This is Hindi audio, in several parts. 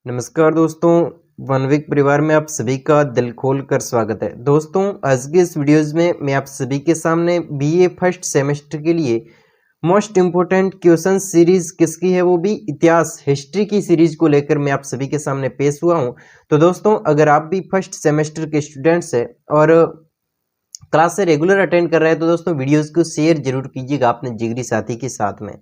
नमस्कार दोस्तों, वनविक परिवार में आप सभी का दिल खोल कर स्वागत है। दोस्तों, आज के इस वीडियोज़ में मैं आप सभी के सामने बीए फर्स्ट सेमेस्टर के लिए मोस्ट इम्पोर्टेंट क्वेश्चन सीरीज किसकी है, वो भी इतिहास हिस्ट्री की सीरीज को लेकर मैं आप सभी के सामने पेश हुआ हूं। तो दोस्तों, अगर आप भी फर्स्ट सेमेस्टर के स्टूडेंट्स हैं और क्लास से रेगुलर अटेंड कर रहे हैं तो दोस्तों वीडियोज़ को शेयर जरूर कीजिएगा अपने जिगरी साथी के साथ में।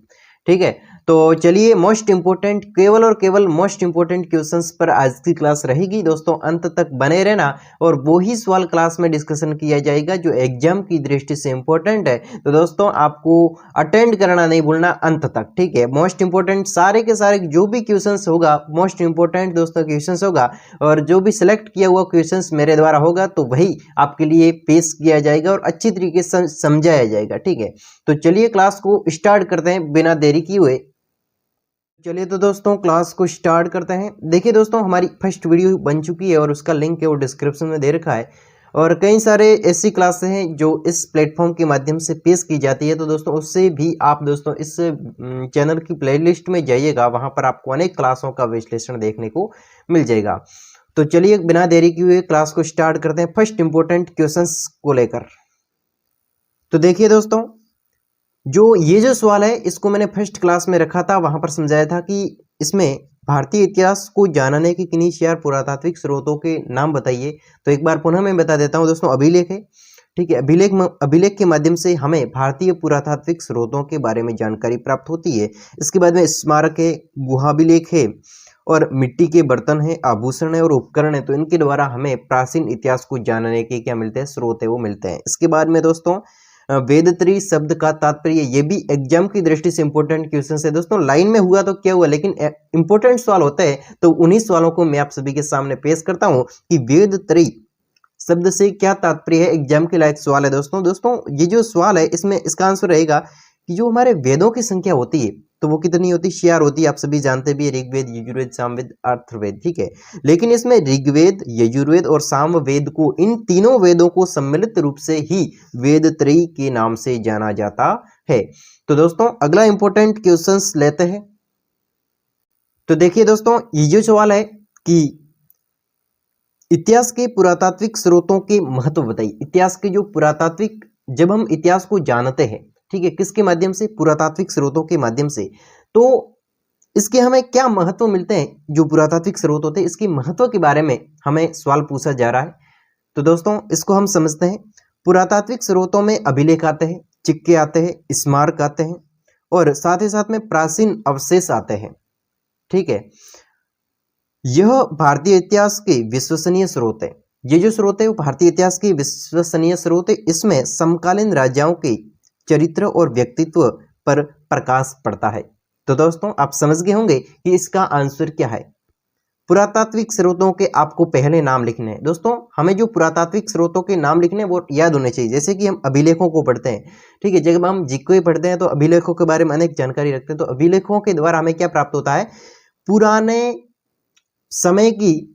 ठीक है, तो चलिए मोस्ट इंपोर्टेंट केवल और केवल मोस्ट इंपोर्टेंट क्वेश्चंस पर आज की क्लास रहेगी। दोस्तों, अंत तक बने रहना और वो ही सवाल क्लास में डिस्कशन किया जाएगा जो एग्जाम की दृष्टि से इंपॉर्टेंट है। तो दोस्तों, आपको अटेंड करना नहीं भूलना अंत तक। ठीक है, मोस्ट इंपोर्टेंट सारे के सारे जो भी क्वेश्चंस होगा मोस्ट इंपोर्टेंट दोस्तों क्वेश्चंस होगा और जो भी सिलेक्ट किया हुआ क्वेश्चंस मेरे द्वारा होगा तो वही आपके लिए पेश किया जाएगा और अच्छी तरीके से समझाया जाएगा। ठीक है, तो चलिए क्लास को स्टार्ट करते हैं बिना देरी किए हुए। चलिए तो दोस्तों क्लास को स्टार्ट करते हैं। देखिए दोस्तों, हमारी फर्स्ट वीडियो बन चुकी है और उसका लिंक है वो डिस्क्रिप्शन में दे रखा है और कई सारे ऐसी क्लासें हैं जो इस प्लेटफॉर्म के माध्यम से पेश की जाती है। तो दोस्तों, उससे भी आप दोस्तों इस चैनल की प्लेलिस्ट में जाइएगा, वहां पर आपको अनेक क्लासों का विश्लेषण देखने को मिल जाएगा। तो चलिए बिना देरी किए हुए क्लास को स्टार्ट करते हैं फर्स्ट इंपोर्टेंट क्वेश्चंस को लेकर। तो देखिए दोस्तों, जो सवाल है इसको मैंने फर्स्ट क्लास में रखा था, वहां पर समझाया था कि इसमें भारतीय इतिहास को जानने के किन्हीं चार पुरातात्विक स्रोतों के नाम बताइए। तो एक बार पुनः मैं बता देता हूं दोस्तों, अभिलेख है। ठीक है, अभिलेख के माध्यम से हमें भारतीय पुरातात्विक स्रोतों के बारे में जानकारी प्राप्त होती है। इसके बाद में स्मारक है, गुहाभिलेख है और मिट्टी के बर्तन है, आभूषण है और उपकरण है। तो इनके द्वारा हमें प्राचीन इतिहास को जानने के क्या मिलते हैं, स्रोत है वो मिलते हैं। इसके बाद में दोस्तों वेदत्री शब्द का तात्पर्य, ये भी एग्जाम की दृष्टि से इंपॉर्टेंट क्वेश्चन है। दोस्तों, लाइन में हुआ तो क्या हुआ, लेकिन इंपॉर्टेंट सवाल होता है तो उन्हीं सवालों को मैं आप सभी के सामने पेश करता हूं कि वेदत्री शब्द से क्या तात्पर्य है। एग्जाम के लायक सवाल है दोस्तों, ये जो सवाल है इसमें इसका आंसर रहेगा कि जो हमारे वेदों की संख्या होती है तो वो कितनी होती है, 6 होती है। आप सभी जानते भी, ऋग्वेद, यजुर्वेद, सामवेद, अथर्ववेद। ठीक है, लेकिन इसमें ऋग्वेद, यजुर्वेद और सामवेद को, इन तीनों वेदों को सम्मिलित रूप से ही वेदत्रयी के नाम से जाना जाता है। तो दोस्तों, अगला इंपॉर्टेंट क्वेश्चंस लेते हैं। तो देखिए दोस्तों, ये जो सवाल है कि इतिहास के पुरातात्विक स्रोतों के महत्व बताइए। इतिहास के जो पुरातात्विक, जब हम इतिहास को जानते हैं, ठीक है, किसके माध्यम से, पुरातात्विक स्रोतों के माध्यम से, तो इसके हमें क्या महत्व मिलते हैं। जो पुरातात्विक स्रोत होते हैं इसके महत्व के बारे में हमें सवाल पूछा जा रहा है। तो दोस्तों, इसको हम समझते हैं। पुरातात्विक स्रोतों में अभिलेख आते हैं, सिक्के आते हैं, स्मारक आते हैं और साथ ही साथ में प्राचीन अवशेष आते हैं। ठीक है, यह भारतीय इतिहास के विश्वसनीय स्रोत है। ये जो स्रोत है वो भारतीय इतिहास के विश्वसनीय स्रोत है। इसमें समकालीन राजाओं के चरित्र और व्यक्तित्व पर प्रकाश पड़ता है। तो दोस्तों, आप समझ गए होंगे कि इसका आंसर क्या है। पुरातात्विक स्रोतों के आपको पहले नाम लिखने हैं। दोस्तों, हमें जो पुरातात्विक स्रोतों के नाम लिखने हैं वो याद होने चाहिए। जैसे कि हम अभिलेखों को पढ़ते हैं, ठीक है, जब हम जीके पढ़ते हैं तो अभिलेखों के बारे में अनेक जानकारी रखते हैं। तो अभिलेखों के द्वारा हमें क्या प्राप्त होता है, पुराने समय की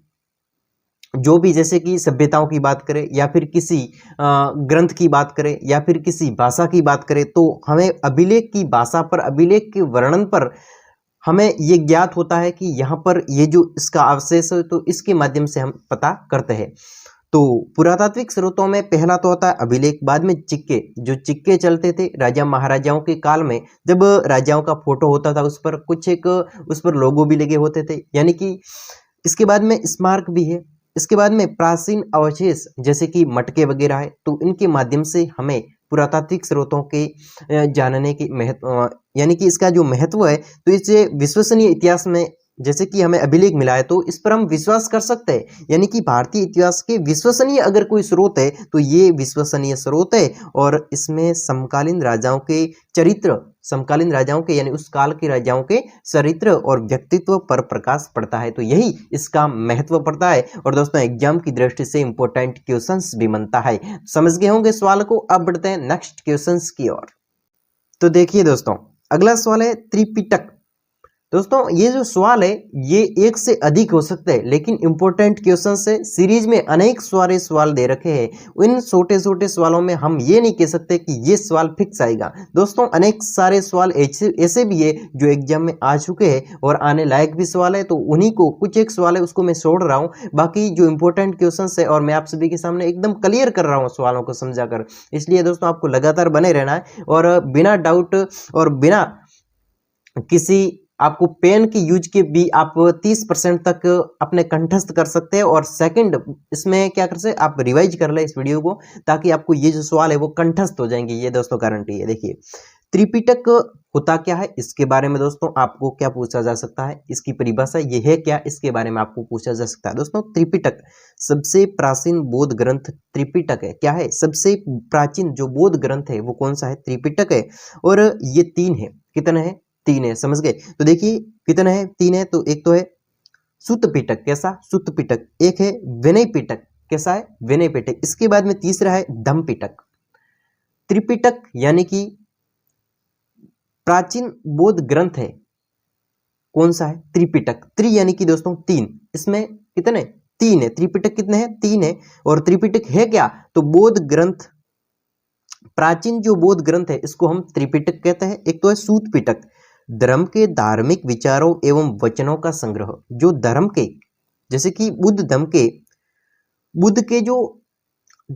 जो भी, जैसे कि सभ्यताओं की बात करें या फिर किसी ग्रंथ की बात करें या फिर किसी भाषा की बात करें, तो हमें अभिलेख की भाषा पर, अभिलेख के वर्णन पर हमें ये ज्ञात होता है कि यहाँ पर ये जो इसका अवशेष है, तो इसके माध्यम से हम पता करते हैं। तो पुरातात्विक स्रोतों में पहला तो होता है अभिलेख, बाद में सिक्के। जो सिक्के चलते थे राजा महाराजाओं के काल में, जब राजाओं का फोटो होता था उस पर कुछ एक, उस पर लोगो भी लगे होते थे, यानी कि। इसके बाद में स्मारक भी है। इसके बाद में प्राचीन अवशेष जैसे कि मटके वगैरह है, तो इनके माध्यम से हमें पुरातात्विक स्रोतों के जानने की महत्व, यानी कि इसका जो महत्व है, तो इससे विश्वसनीय इतिहास में, जैसे कि हमें अभिलेख मिला है तो इस पर हम विश्वास कर सकते हैं। यानी कि भारतीय इतिहास के विश्वसनीय अगर कोई स्रोत है तो ये विश्वसनीय स्रोत है और इसमें समकालीन राजाओं के चरित्र, समकालीन राजाओं के यानी उस काल के राजाओं के चरित्र और व्यक्तित्व पर प्रकाश पड़ता है। तो यही इसका महत्व पड़ता है और दोस्तों एग्जाम की दृष्टि से इंपॉर्टेंट क्वेश्चंस भी बनता है। समझ गए होंगे सवाल को। अब बढ़ते हैं नेक्स्ट क्वेश्चंस की ओर। तो देखिए दोस्तों, अगला सवाल है त्रिपिटक। दोस्तों ये जो सवाल है ये एक से अधिक हो सकते हैं, लेकिन इंपॉर्टेंट क्वेश्चन से सीरीज में अनेक सारे सवाल दे रखे हैं। इन छोटे छोटे सवालों में हम ये नहीं कह सकते कि ये सवाल फिक्स आएगा। दोस्तों अनेक सारे सवाल ऐसे भी है जो एग्जाम में आ चुके हैं और आने लायक भी सवाल है, तो उन्हीं को कुछ एक सवाल है उसको मैं छोड़ रहा हूँ। बाकी जो इंपॉर्टेंट क्वेश्चन है और मैं आप सभी के सामने एकदम क्लियर कर रहा हूँ सवालों को समझाकर। इसलिए दोस्तों आपको लगातार बने रहना है और बिना डाउट और बिना किसी आपको पेन की यूज के भी आप 30% तक अपने कंठस्थ कर सकते हैं। और सेकंड इसमें क्या कर सकते आप रिवाइज कर ले इस वीडियो को, ताकि आपको ये जो सवाल है वो कंठस्थ हो जाएंगे। ये दोस्तों गारंटी है। देखिए त्रिपिटक होता क्या है, इसके बारे में दोस्तों आपको क्या पूछा जा सकता है, इसकी परिभाषा ये है क्या, इसके बारे में आपको पूछा जा सकता है। दोस्तों त्रिपिटक सबसे प्राचीन बौद्ध ग्रंथ त्रिपिटक है। क्या है सबसे प्राचीन जो बौद्ध ग्रंथ है वो कौन सा है, त्रिपिटक है। और ये तीन है, कितने हैं, तीन है, समझ गए। तो देखिए कितने हैं, तीन है। तो एक तो है सुत्त पिटक, कैसा सुत्त पिटक, एक है विनय पिटक, कैसा है विनय पिटक। इसके बाद में तीसरा है धम्म पिटक। त्रिपिटक यानी कि प्राचीन बौद्ध ग्रंथ है कौन सा है, त्रिपिटक। त्रि यानी कि दोस्तों तीन, इसमें कितने, तीन है। त्रिपिटक कितने हैं, तीन है। और त्रिपिटक है क्या, तो बौद्ध ग्रंथ, प्राचीन जो बौद्ध ग्रंथ है इसको हम त्रिपिटक कहते हैं। एक तो है सूत पिटक, धर्म के धार्मिक विचारों एवं वचनों का संग्रह। जो धर्म के, जैसे कि बुद्ध के जो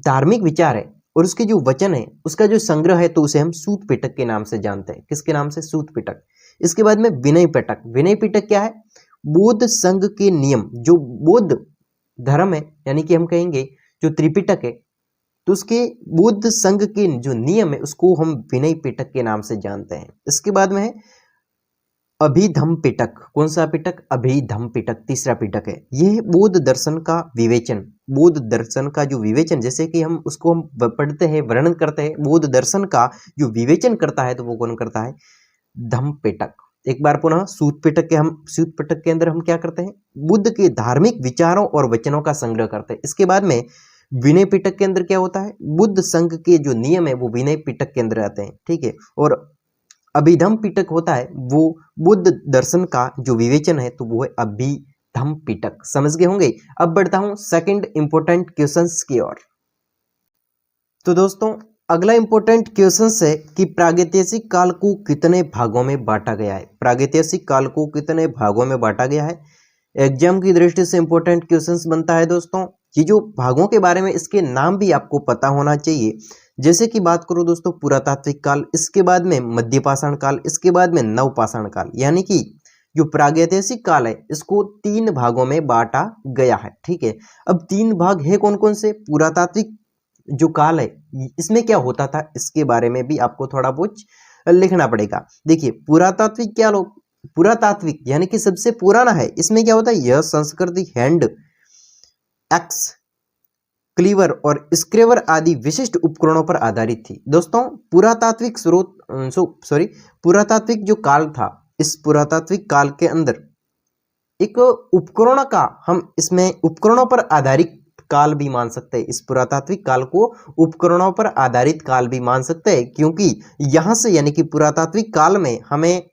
धार्मिक विचार है और उसके जो वचन है उसका जो संग्रह है, तो उसे हम सूत पिटक के नाम से जानते हैं। किसके नाम से, सूत पिटक। इसके बाद में विनय पिटक। विनय पिटक क्या है, बौद्ध संघ के नियम, जो बौद्ध धर्म है यानी कि हम कहेंगे जो त्रिपिटक है, तो उसके बौद्ध संघ के जो नियम है उसको हम विनय पिटक के नाम से जानते हैं। इसके बाद में है अभिधम्म पिटक। कौन सा पिटक, अभिधम्म पिटक, तीसरा पिटक है। यह बौद्ध दर्शन का विवेचन, बौद्ध दर्शन का जो विवेचन, जैसे कि हम उसको हम पढ़ते हैं, वर्णन करते हैं, बौद्ध दर्शन का जो विवेचन करता है तो वो कौन करता है, धम्म पिटक। एक बार पुनः सूत पिटक के अंदर हम क्या करते हैं, बुद्ध के धार्मिक विचारों और वचनों का संग्रह करते हैं। इसके बाद में विनय पिटक के अंदर क्या होता है, बुद्ध संघ के जो नियम है वो विनय पिटक के अंदर आते हैं, ठीक है। और अभिधम्म पिटक होता है वो बुद्ध दर्शन का जो विवेचन है, तो वो है अभिधम्म पिटक। समझ गए होंगे। अब बढ़ता हूं सेकंड इंपॉर्टेंट क्वेश्चंस की ओर। तो दोस्तों अगला इंपॉर्टेंट क्वेश्चन है कि प्रागैतिहासिक काल को कितने भागों में बांटा गया है। प्रागैतिहासिक काल को कितने भागों में बांटा गया है, एग्जाम की दृष्टि से इंपॉर्टेंट क्वेश्चंस बनता है। दोस्तों ये जो भागों के बारे में इसके नाम भी आपको पता होना चाहिए। जैसे कि बात करो दोस्तों पुरातात्विक काल, इसके बाद में मध्यपाषाण काल, इसके बाद में नवपाषाण काल। यानी कि जो प्रागैतिहासिक काल है इसको तीन भागों में बांटा गया है, ठीक है। अब तीन भाग है कौन कौन से, पुरातात्विक जो काल है इसमें क्या होता था इसके बारे में भी आपको थोड़ा बहुत लिखना पड़ेगा। देखिए पुरातात्विक क्या लोग, पुरातात्विक यानी कि सबसे पुराना है, इसमें क्या होता है, यह संस्कृति हैंड एक्स, क्लीवर और स्क्रेवर आदि विशिष्ट उपकरणों पर आधारित थी। दोस्तों पुरातात्विक पुरातात्विक जो काल था, इस पुरातात्विक काल के अंदर एक उपकरणों का, हम इसमें उपकरणों पर आधारित काल भी मान सकते हैं। इस पुरातात्विक काल को उपकरणों पर आधारित काल भी मान सकते हैं, क्योंकि यहां से यानी कि पुरातात्विक काल में हमें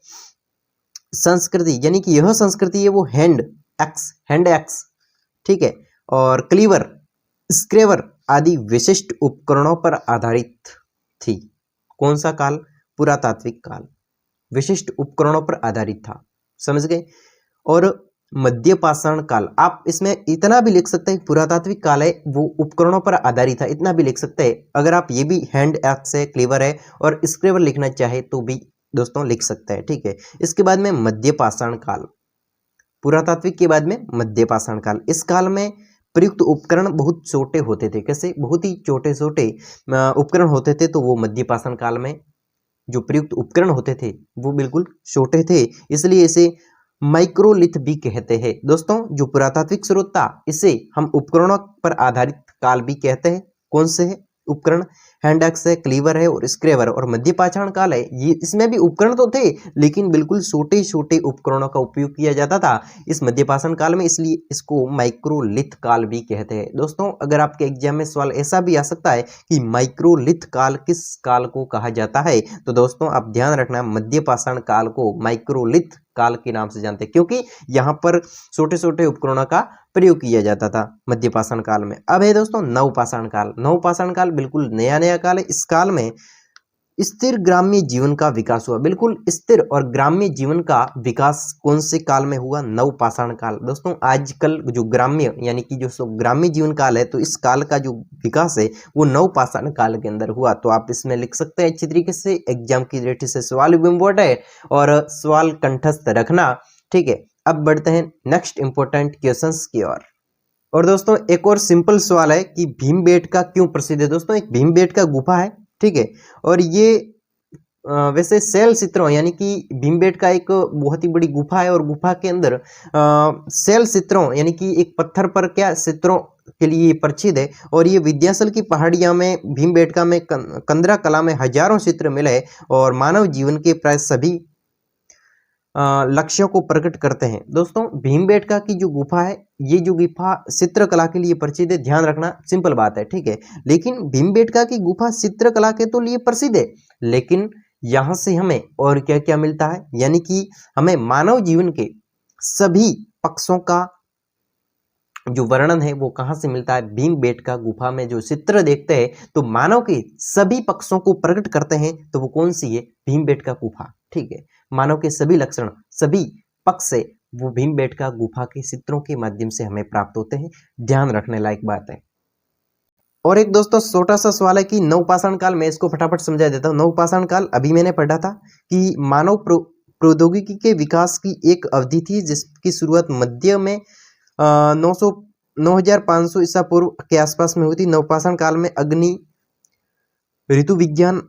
संस्कृति, यानी कि यह संस्कृति है वो हैंड एक्स, ठीक है, और क्लीवर, स्क्रेवर आदि विशिष्ट उपकरणों पर आधारित थी। कौन सा काल, पुरातात्विक काल, विशिष्ट उपकरणों पर आधारित था। समझ गए। और मध्यपाषाण काल, आप इसमें इतना भी लिख सकते हैं, पुरातात्विक काल है वो उपकरणों पर आधारित था, इतना भी लिख सकते हैं। अगर आप ये भी हैंड एक्स है, क्लीवर है और स्क्रेवर लिखना चाहे तो भी दोस्तों लिख सकते हैं, ठीक है। इसके बाद में मध्यपाषाण काल, पुरातात्विक के बाद में मध्यपाषाण काल। इस काल में प्रयुक्त उपकरण बहुत छोटे होते थे। कैसे, बहुत ही छोटे उपकरण होते थे, तो वो मध्यपाषाण काल में जो प्रयुक्त उपकरण होते थे वो बिल्कुल छोटे थे, इसलिए इसे माइक्रोलिथ भी कहते हैं। दोस्तों जो पुरातात्विक स्रोत था इसे हम उपकरणों पर आधारित काल भी कहते हैं। कौन से है उपकरण, हैंड एक्स है, क्लीवर है और स्क्रेवर। और मध्यपाषाण काल है, ये इसमें भी उपकरण तो थे लेकिन बिल्कुल छोटे छोटे उपकरणों का उपयोग किया जाता था इस मध्यपाषाण काल में, इसलिए इसको माइक्रोलिथ काल भी कहते हैं। दोस्तों अगर आपके एग्जाम में सवाल ऐसा भी आ सकता है कि माइक्रोलिथ काल किस काल को कहा जाता है, तो दोस्तों आप ध्यान रखना मध्यपाषाण काल को माइक्रोलिथ काल के नाम से जानते हैं, क्योंकि यहाँ पर छोटे छोटे उपकरणों का प्रयोग किया जाता था मध्य पाषाण काल में। अब है दोस्तों नवपाषाण काल। नवपाषाण काल बिल्कुल नया नया काल है। इस काल में स्थिर ग्राम्य जीवन का विकास हुआ। बिल्कुल स्थिर और ग्राम्य जीवन का विकास कौन से काल में हुआ? नवपाषाण काल। दोस्तों आजकल जो ग्राम्य यानी कि जो ग्राम्य जीवन काल है, तो इस काल का जो विकास है वो नवपाषाण काल के अंदर हुआ। तो आप इसमें लिख सकते हैं अच्छी तरीके से, एग्जाम की दृष्टि से सवाल भी इम्पोर्टेंट है और सवाल कंठस्थ रखना। ठीक है, अब बढ़ते हैं नेक्स्ट इंपॉर्टेंट क्वेश्चंस की ओर। और दोस्तों एक और सिंपल सवाल है कि भीमबेटका क्यों प्रसिद्ध है? दोस्तों एक भीमबेटका गुफा है, ठीक है, और ये वैसे शैल चित्रों यानी कि भीमबेटका एक बहुत ही बड़ी गुफा है, और गुफा के अंदर शैल चित्रों यानी कि एक पत्थर पर क्या चित्रों के लिए प्रसिद्ध है। और ये विंध्याचल की पहाड़ियां में भीमबेटका में कंदरा कला में हजारों चित्र मिले और मानव जीवन के प्राय सभी लक्ष्यों को प्रकट करते हैं। दोस्तों भीमबेटका की जो गुफा है, ये जो गुफा चित्रकला के लिए प्रसिद्ध है, ध्यान रखना, सिंपल बात है, ठीक है। लेकिन भीमबेटका की गुफा चित्रकला के तो लिए प्रसिद्ध है, लेकिन यहाँ से हमें और क्या क्या मिलता है, यानी कि हमें मानव जीवन के सभी पक्षों का जो वर्णन है वो कहाँ से मिलता है? भीमबेटका गुफा में जो चित्र देखते हैं तो मानव के सभी पक्षों को प्रकट करते हैं, तो वो कौन सी है? भीमबेटका गुफा, ठीक है। मानव के सभी लक्षण, सभी पक्ष से वो भीमबेटका गुफा के चित्रों के माध्यम से हमें प्राप्त होते हैं। ध्यान रखने लायक बात है। और एक दोस्तों छोटा सा सवाल है कि नवपाषाण काल, मैं इसको फटाफट समझा देता हूँ। नवपाषाण काल अभी मैंने पढ़ा था कि मानव प्रौद्योगिकी के विकास की एक अवधि थी जिसकी शुरुआत मध्य में 9500 ईसा पूर्व के आसपास में हुई थी। नवपाषाण काल में अग्नि, ऋतु विज्ञान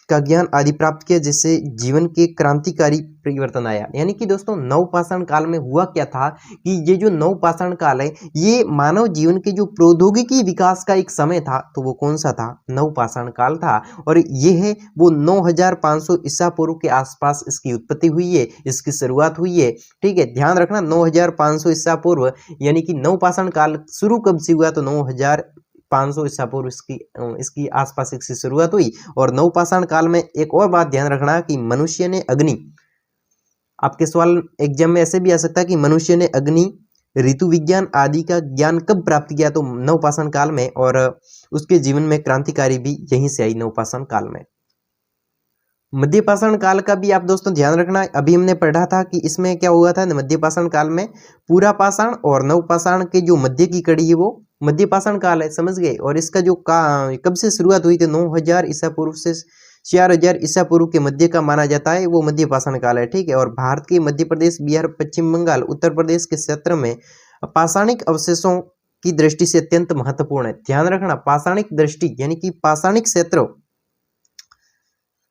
का ज्ञान आदि प्राप्त किया, जिससे जीवन के क्रांतिकारी परिवर्तन आया। यानी कि दोस्तों नवपाषाण काल में हुआ क्या था कि ये जो नवपाषाण काल है ये मानव जीवन के जो प्रौद्योगिकी विकास का एक समय था, तो वो कौन सा था? नवपाषाण काल था। और ये है वो 9500 ईसा पूर्व के आसपास इसकी उत्पत्ति हुई है, इसकी शुरुआत हुई है, ठीक है। ध्यान रखना 9500 ईसा पूर्व, यानी कि नवपाषाण काल शुरू कब से हुआ? तो 9500 ईसा पूर्व इसकी आसपास इसकी शुरुआत हुई। और नवपाषाण काल में एक और बात ध्यान रखना कि मनुष्य ने अग्नि, आपके सवाल एग्जाम में ऐसे भी आ सकता है कि मनुष्य ने अग्नि, ऋतु विज्ञान आदि का ज्ञान कब प्राप्त किया? तो नवपाषाण काल में, और उसके जीवन में क्रांतिकारी भी यहीं से आई, नवपाषाण काल में। मध्यपाषाण काल का भी आप दोस्तों ध्यान रखना, अभी हमने पढ़ा था कि इसमें क्या हुआ था मध्यपाषाण काल में, पूरा पाषाण और नवपाषाण के जो मध्य की कड़ी है वो मध्यपाषाण काल है, समझ गए। और इसका जो कब से शुरुआत हुई थी? 9000 ईसा पूर्व से 4000 ईसा पूर्व के मध्य का माना जाता है, वो मध्यपाषाण काल है, ठीक है। और भारत के मध्य प्रदेश, बिहार, पश्चिम बंगाल, उत्तर प्रदेश के क्षेत्र में पाषाणिक अवशेषों की दृष्टि से अत्यंत महत्वपूर्ण है। ध्यान रखना पाषाणिक दृष्टि यानी कि पाषाणिक क्षेत्र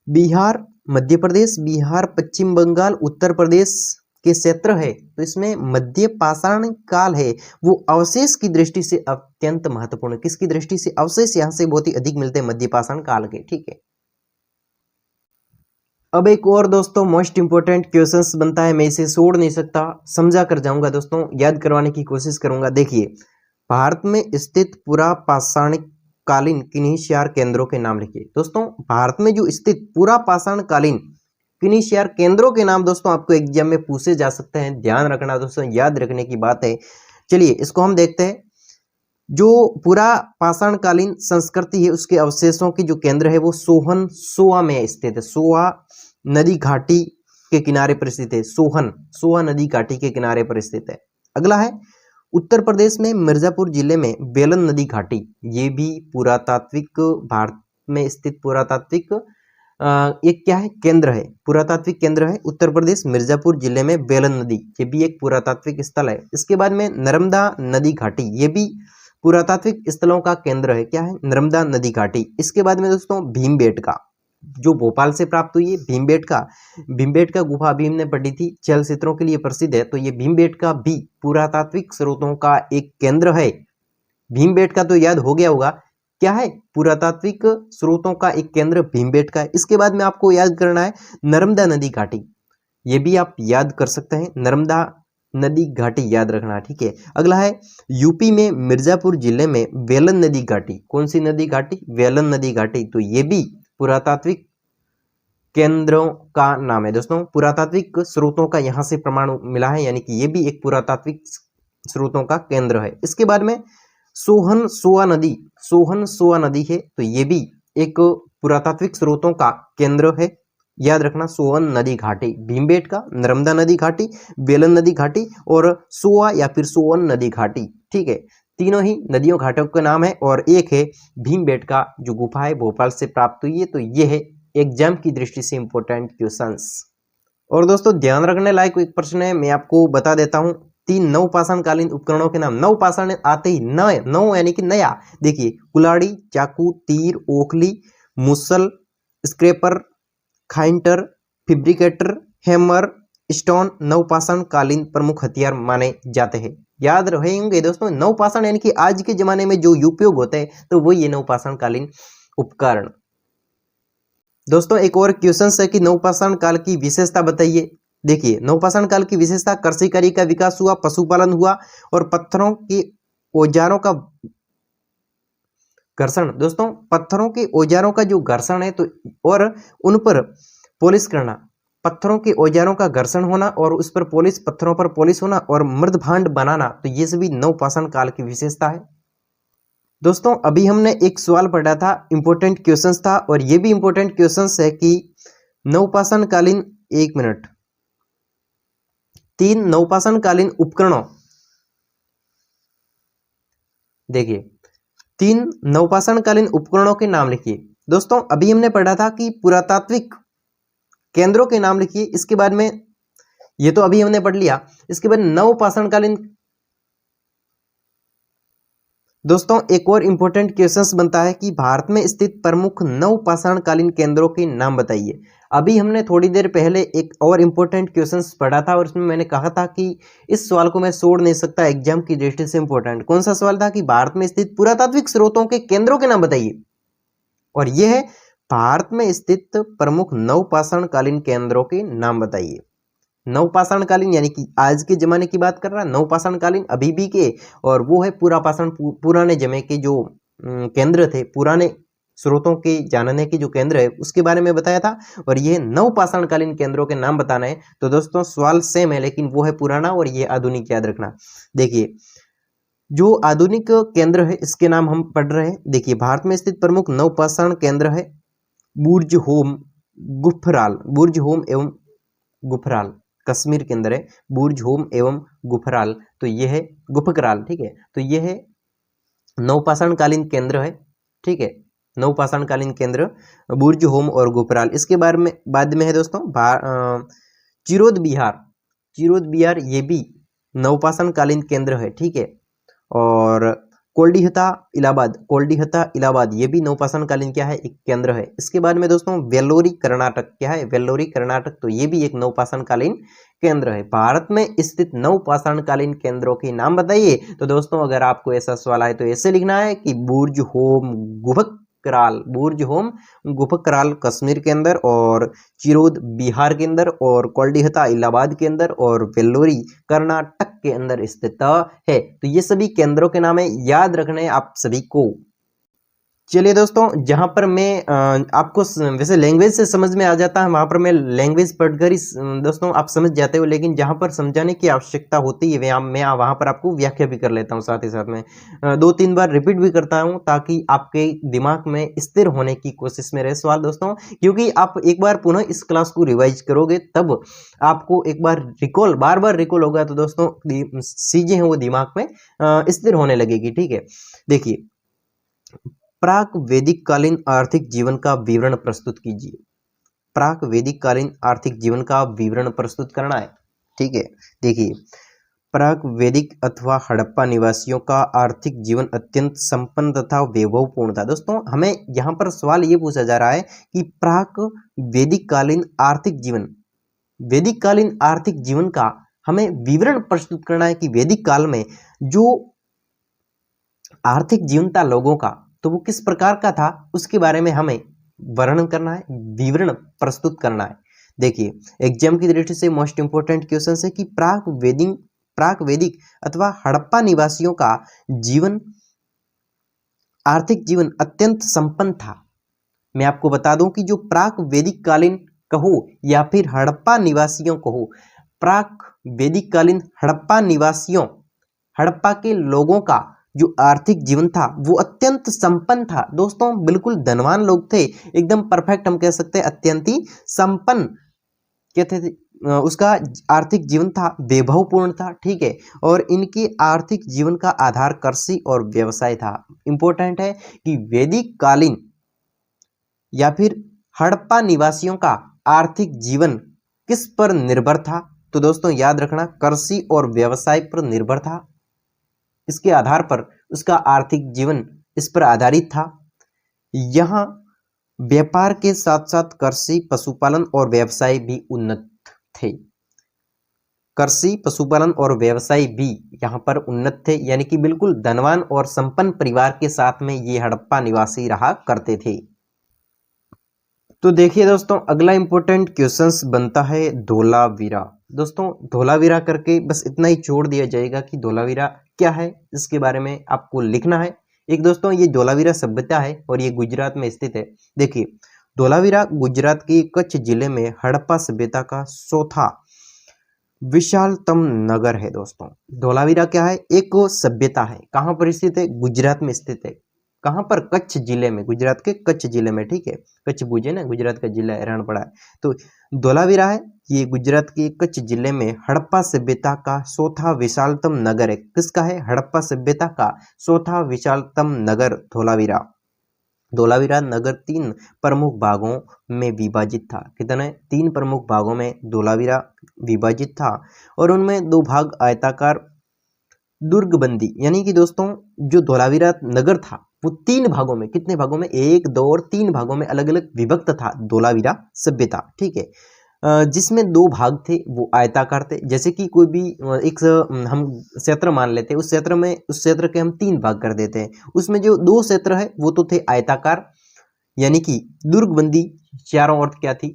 बिहार, मध्य प्रदेश, बिहार, पश्चिम बंगाल, उत्तर प्रदेश के क्षेत्र है, तो इसमें मध्य पाषाण काल है वो अवशेष की दृष्टि से अत्यंत महत्वपूर्ण है। किसकी दृष्टि से? अवशेष यहाँ से बहुत ही अधिक मिलते हैं मध्य पाषाण काल के, ठीक है। अब एक और दोस्तों मोस्ट इंपोर्टेंट क्वेश्चंस बनता है, मैं इसे छोड़ नहीं सकता, समझा कर जाऊंगा दोस्तों, याद करवाने की कोशिश करूंगा। देखिए, भारत में स्थित पूरा पाषाणिक कालीन किन्हीं 4 केंद्रों के नाम लिखिए। दोस्तों भारत में जो स्थित पूरा पाषाण कालीन किन्हीं 4 केंद्रों के नाम दोस्तों आपको एग्जाम में पूछे जा सकते हैं। ध्यान रखना दोस्तों, याद रखने की बात है। चलिए इसको हम देखते हैं। जो पूरा पाषाण कालीन संस्कृति है उसके अवशेषों की जो केंद्र है वो सोहन सोआ में स्थित है। सोआ नदी घाटी के किनारे पर स्थित है। सोआ नदी घाटी के किनारे पर स्थित है। अगला है उत्तर प्रदेश में मिर्जापुर जिले में बेलन नदी घाटी, ये भी पुरातात्विक भारत में स्थित पुरातात्विक एक क्या है? केंद्र है, पुरातात्विक केंद्र है। उत्तर प्रदेश मिर्जापुर जिले में बेलन नदी, ये भी एक पुरातात्विक स्थल है। इसके बाद में नर्मदा नदी घाटी, ये भी पुरातात्विक स्थलों का केंद्र है। क्या है? नर्मदा नदी घाटी। इसके बाद में दोस्तों भीमबेटका, जो भोपाल से प्राप्त हुई है, भीमबेटका गुफा अभी हमने पढ़ी थी, चलचित्रों के लिए प्रसिद्ध है, तो ये भीमबेटका भी पुरातात्विक स्रोतों का एक केंद्र है। भीमबेटका तो याद हो गया होगा, क्या है? पुरातात्विक स्रोतों का एक केंद्र भीमबेटका है। इसके बाद में आपको याद करना है नर्मदा नदी घाटी, ये भी आप याद कर सकते हैं, नर्मदा नदी घाटी याद रखना, ठीक है। अगला है यूपी में मिर्जापुर जिले में वेलन नदी घाटी, कौन सी नदी घाटी? वेलन नदी घाटी, तो ये भी पुरातात्विक केंद्रों का नाम है। दोस्तों पुरातात्विक स्रोतों का यहाँ से प्रमाण मिला है, यानी कि ये भी एक पुरातात्विक स्रोतों का केंद्र है। इसके बाद में सोहन सोआ नदी है, तो ये भी एक पुरातात्विक स्रोतों का केंद्र है। याद रखना, सोहन नदी घाटी भीमबेटका, नर्मदा नदी घाटी, बेलन नदी घाटी और सोआ या फिर सोवन नदी घाटी। ठीक है, तीनों ही नदियों घाटों का नाम है और एक है भीमबेटका जो गुफा है भोपाल से प्राप्त हुई है। तो ये है एग्जाम की दृष्टि से इंपॉर्टेंट क्वेश्चंस। और दोस्तों ध्यान रखने लायक एक प्रश्न है, मैं आपको बता देता हूं। 3 नवपाषाणकालीन उपकरणों के नाम। नवपाषाण आते ही नव यानी कि नया। देखिए, कुल्हाड़ी, चाकू, तीर, ओखली, मुसल, स्क्रैपर, खाइंटर, फैब्रिकेटर, हैमर, स्टोन नवपाषाणकालीन प्रमुख हथियार माने जाते हैं। याद रहेंगे दोस्तों, नवपाषाण यानी कि आज के जमाने में जो उपयोग होते हैं, तो वो ये नवपाषाणकालीन उपकरण। दोस्तों एक और क्वेश्चन है कि नवपाषाण काल की विशेषता बताइए। देखिए, नवपाषाण काल की विशेषता कृषि कार्य का विकास हुआ, पशुपालन हुआ और पत्थरों के औजारों का घर्षण। दोस्तों पत्थरों के औजारों का जो घर्षण है, तो और उन पर पॉलिश करना, पत्थरों के औजारों का घर्षण होना और उस पर पॉलिश, पत्थरों पर पॉलिश होना और मृदभांड बनाना, तो ये सभी नवपाषाण काल की विशेषता है। दोस्तों अभी हमने एक सवाल पढ़ा था, इंपॉर्टेंट क्वेश्चंस था, और ये भी इंपॉर्टेंट क्वेश्चंस है कि नवपाषाण कालीन, 1 मिनट, 3 नवपाषाण कालीन उपकरणों। देखिए, 3 नवपाषाण कालीन उपकरणों के नाम लिखिए। दोस्तों अभी हमने पढ़ा था कि पुरातात्विक केंद्रों के नाम लिखिए। इसके बाद में, ये तो अभी हमने पढ़ लिया, इसके बाद नवपाषाण कालीन। दोस्तों एक और इंपॉर्टेंट क्वेश्चंस बनता है कि भारत में स्थित प्रमुख नवपाषाण कालीन केंद्रों के नाम बताइए। अभी हमने थोड़ी देर पहले एक और इंपॉर्टेंट क्वेश्चंस पढ़ा था और उसमें मैंने कहा था कि इस सवाल को मैं छोड़ नहीं सकता, एग्जाम की दृष्टि से इंपॉर्टेंट। कौन सा सवाल था कि भारत में स्थित पुरातात्विक स्रोतों के केंद्रों के नाम बताइए, और यह है भारत में स्थित प्रमुख नवपाषाण कालीन केंद्रों के नाम बताइए। नवपाषाण कालीन यानी कि आज के जमाने की बात कर रहा है, नवपाषाण कालीन अभी भी के, और वो है पुरापाषाण पुराने जमाने के जो केंद्र थे, पुराने स्रोतों के जानने के जो केंद्र है उसके बारे में बताया था, और ये नवपाषाण कालीन केंद्रों के नाम बताना है। तो दोस्तों सवाल सेम है, लेकिन वो है पुराना और ये आधुनिक, याद रखना। देखिए, जो आधुनिक केंद्र है इसके नाम हम पढ़ रहे हैं। देखिए, भारत में स्थित प्रमुख नवपाषाण केंद्र है बुर्ज होम, गुफराल, बुर्ज होम एवं गुफराल, कश्मीर के अंदर है बुर्ज होम एवं गुफराल, तो यह है गुफकराल। ठीक है, तो यह है नवपाषाण कालीन केंद्र है। ठीक है, नवपाषाण कालीन केंद्र बुर्ज होम और गुफराल। इसके बाद में है दोस्तों चिरोद बिहार, चिरोद बिहार ये भी नवपाषाण कालीन केंद्र है। ठीक है, और कोल्डिहता इलाहाबाद, कोल्डिहता इलाहाबाद ये भी नवपाषाण कालीन क्या है, एक केंद्र है। इसके बाद में दोस्तों वेल्लोरी कर्नाटक, क्या है वेल्लोरी कर्नाटक, तो ये भी एक नवपाषाण कालीन केंद्र है। भारत में स्थित नवपाषाण कालीन केंद्रों के नाम बताइए। तो दोस्तों अगर आपको ऐसा सवाल आए तो ऐसे लिखना है कि बुर्ज होम गुफकराल, बुर्ज होम गुफकराल कश्मीर के अंदर, और चिरोद बिहार के अंदर, और कोल्डिहता इलाहाबाद के अंदर, और वेल्लोरी कर्नाटक के अंदर स्थित है। तो ये सभी केंद्रों के नाम है, याद रखने आप सभी को। चलिए दोस्तों, जहां पर मैं आपको वैसे लैंग्वेज से समझ में आ जाता है, वहां पर मैं लैंग्वेज पढ़कर ही दोस्तों आप समझ जाते हो, लेकिन जहां पर समझाने की आवश्यकता होती है मैं वहां पर आपको व्याख्या भी कर लेता हूं, साथ ही साथ में 2-3 बार रिपीट भी करता हूं, ताकि आपके दिमाग में स्थिर होने की कोशिश में रहे सवाल दोस्तों। क्योंकि आप एक बार पुनः इस क्लास को रिवाइज करोगे तब आपको एक बार रिकॉल, बार बार रिकॉल होगा, तो दोस्तों चीजें हैं वो दिमाग में स्थिर होने लगेगी। ठीक है, देखिए, प्राक वैदिक कालीन आर्थिक जीवन का विवरण प्रस्तुत कीजिए। प्राक वैदिक कालीन आर्थिक जीवन का विवरण प्रस्तुत करना है। ठीक है, देखिए, प्राक वैदिक अथवा हड़प्पा निवासियों का आर्थिक जीवन अत्यंत संपन्न तथा वैभवपूर्ण था। दोस्तों हमें यहाँ पर सवाल ये पूछा जा रहा है कि प्राक वैदिक कालीन आर्थिक जीवन, वैदिक कालीन आर्थिक जीवन का हमें विवरण प्रस्तुत करना है कि वैदिक काल में जो आर्थिक जीवन था लोगों का, तो वो किस प्रकार का था, उसके बारे में हमें वर्णन करना है, विवरण प्रस्तुत करना है। देखिए, एग्जाम की दृष्टि से मोस्ट इंपोर्टेंट क्वेश्चन है कि प्राक वैदिक अथवा हड़प्पा निवासियों का जीवन, आर्थिक जीवन अत्यंत संपन्न था। मैं आपको बता दूं कि जो प्राक वैदिक कालीन कहो या फिर हड़प्पा निवासियों कहो, प्राक वैदिक कालीन हड़प्पा निवासियों, हड़प्पा के लोगों का जो आर्थिक जीवन था वो अत्यंत संपन्न था दोस्तों, बिल्कुल धनवान लोग थे, एकदम परफेक्ट हम कह सकते हैं, अत्यंत ही संपन्न कहते थे। उसका आर्थिक जीवन था वैभवपूर्ण था, ठीक है। और इनके आर्थिक जीवन का आधार कृषि और व्यवसाय था। इंपॉर्टेंट है कि वैदिक कालीन या फिर हड़प्पा निवासियों का आर्थिक जीवन किस पर निर्भर था, तो दोस्तों याद रखना कृषि और व्यवसाय पर निर्भर था। इसके आधार पर उसका आर्थिक जीवन इस पर आधारित था। यहाँ व्यापार के साथ साथ कृषि, पशुपालन और व्यवसाय भी उन्नत थे। कृषि, पशुपालन और व्यवसाय भी यहाँ पर उन्नत थे, यानी कि बिल्कुल धनवान और संपन्न परिवार के साथ में ये हड़प्पा निवासी रहा करते थे। तो देखिए दोस्तों, अगला इंपॉर्टेंट क्वेश्चंस बनता है धोलावीरा। दोस्तों धोलावीरा करके बस इतना ही छोड़ दिया जाएगा कि धोलावीरा क्या है, इसके बारे में आपको लिखना है। एक दोस्तों ये धोलावीरा सभ्यता है और ये गुजरात में स्थित है। देखिए धोलावीरा गुजरात के कच्छ जिले में हड़प्पा सभ्यता का चौथा विशालतम नगर है। दोस्तों धोलावीरा क्या है, एक सभ्यता है, कहाँ पर स्थित है, गुजरात में स्थित है। कहाँ पर, कच्छ जिले में, गुजरात के कच्छ जिले में, ठीक है। कच्छ भुज है ना, गुजरात का जिला है, राणपड़ा है। तो धोलावीरा है ये गुजरात के कच्छ जिले में हड़प्पा सभ्यता का चौथा विशालतम नगर है। किसका है, हड़प्पा सभ्यता का चौथा विशालतम नगर धोलावीरा। धोलावीरा नगर 3 प्रमुख भागों में विभाजित था। कितने, 3 प्रमुख भागों में धोलावीरा विभाजित था और उनमें 2 भाग आयताकार दुर्गबंदी, यानी कि दोस्तों जो धोलावीरा नगर था वो 3 भागों में, कितने भागों में, 1, 2 और 3 भागों में अलग अलग विभक्त था धोलावीरा सभ्यता, ठीक है। जिसमें 2 भाग थे वो आयताकार थे। जैसे कि कोई भी एक हम क्षेत्र मान लेते हैं, उस क्षेत्र में, उस क्षेत्र के हम 3 भाग कर देते हैं। उसमें जो 2 क्षेत्र है वो तो थे आयताकार, यानी कि दुर्गबंदी, चारों ओर क्या थी,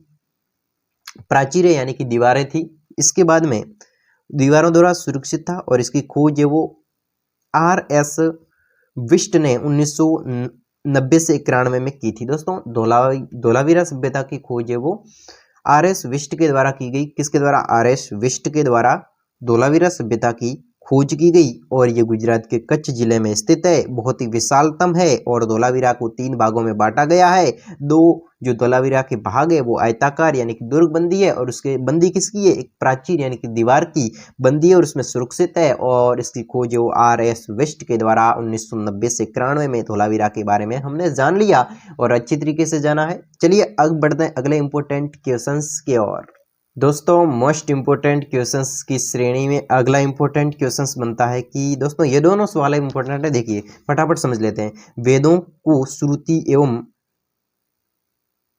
प्राचीरें यानी कि दीवारें थी। इसके बाद में दीवारों द्वारा सुरक्षित था और इसकी खोज है वो R.S. विष्ट ने 1990 से 91 में की थी। दोस्तों धोलावीरा सभ्यता की खोज है वो R.S. विष्ट के द्वारा की गई। किसके द्वारा, R.S. विष्ट के द्वारा धोलावीरा सभ्यता की खोज की गई और ये गुजरात के कच्छ जिले में स्थित है, बहुत ही विशालतम है और धोलावीरा को 3 भागों में बांटा गया है। 2 जो धोलावीरा के भाग है वो आयताकार यानी कि दुर्गबंदी है और उसके बंदी किसकी है, एक प्राचीर यानी कि दीवार की बंदी है और उसमें सुरक्षित है और इसकी खोज वो R.S. विष्ट के द्वारा 1990 से 91 में धोलावीरा के बारे में हमने जान लिया और अच्छी तरीके से जाना है। चलिए अब बढ़ते हैं अगले इंपॉर्टेंट क्वेश्चंस की ओर। दोस्तों मोस्ट इंपोर्टेंट क्वेश्चंस की श्रेणी में अगला इंपॉर्टेंट क्वेश्चंस बनता है कि दोस्तों ये दोनों सवाल इंपॉर्टेंट है, देखिए फटाफट समझ लेते हैं। वेदों को श्रुति एवं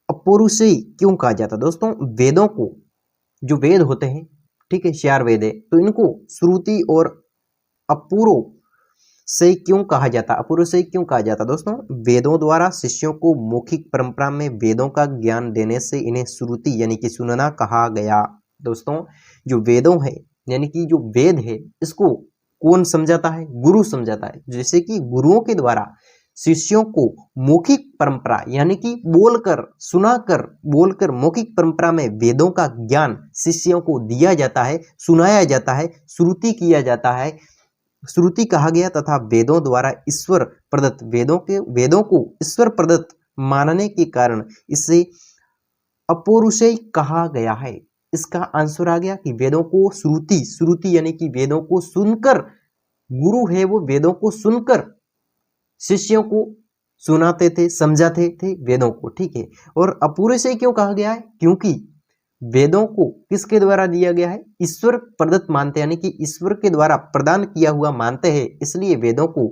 अपौरुषेय क्यों कहा जाता है। दोस्तों वेदों को, जो वेद होते हैं, ठीक है, 4 वेद है, तो इनको श्रुति और अपूर्व से क्यों कहा जाता, अपूर्व से क्यों कहा जाता। दोस्तों वेदों द्वारा शिष्यों को मौखिक परंपरा में वेदों का ज्ञान देने से इन्हें श्रुति यानी कि सुनना कहा गया। दोस्तों जो वेदों है यानी कि जो वेद है इसको कौन समझाता है, गुरु समझाता है। जैसे कि गुरुओं के द्वारा शिष्यों को मौखिक परंपरा यानी कि बोलकर, सुनाकर, बोलकर मौखिक परंपरा में वेदों का ज्ञान शिष्यों को दिया जाता है, सुनाया जाता है, श्रुति किया जाता है, श्रुति कहा गया तथा वेदों द्वारा ईश्वर प्रदत्त, वेदों को ईश्वर प्रदत्त मानने के कारण इसे अपौरुषेय कहा गया है। इसका आंसर आ गया कि वेदों को श्रुति यानी कि वेदों को सुनकर, गुरु है वो वेदों को सुनकर शिष्यों को सुनाते थे, समझाते थे वेदों को, ठीक है। और अपौरुषेय क्यों कहा गया है, क्योंकि वेदों को किसके द्वारा दिया गया है, ईश्वर प्रदत्त मानते हैं, यानी कि ईश्वर के द्वारा प्रदान किया हुआ मानते हैं, इसलिए वेदों को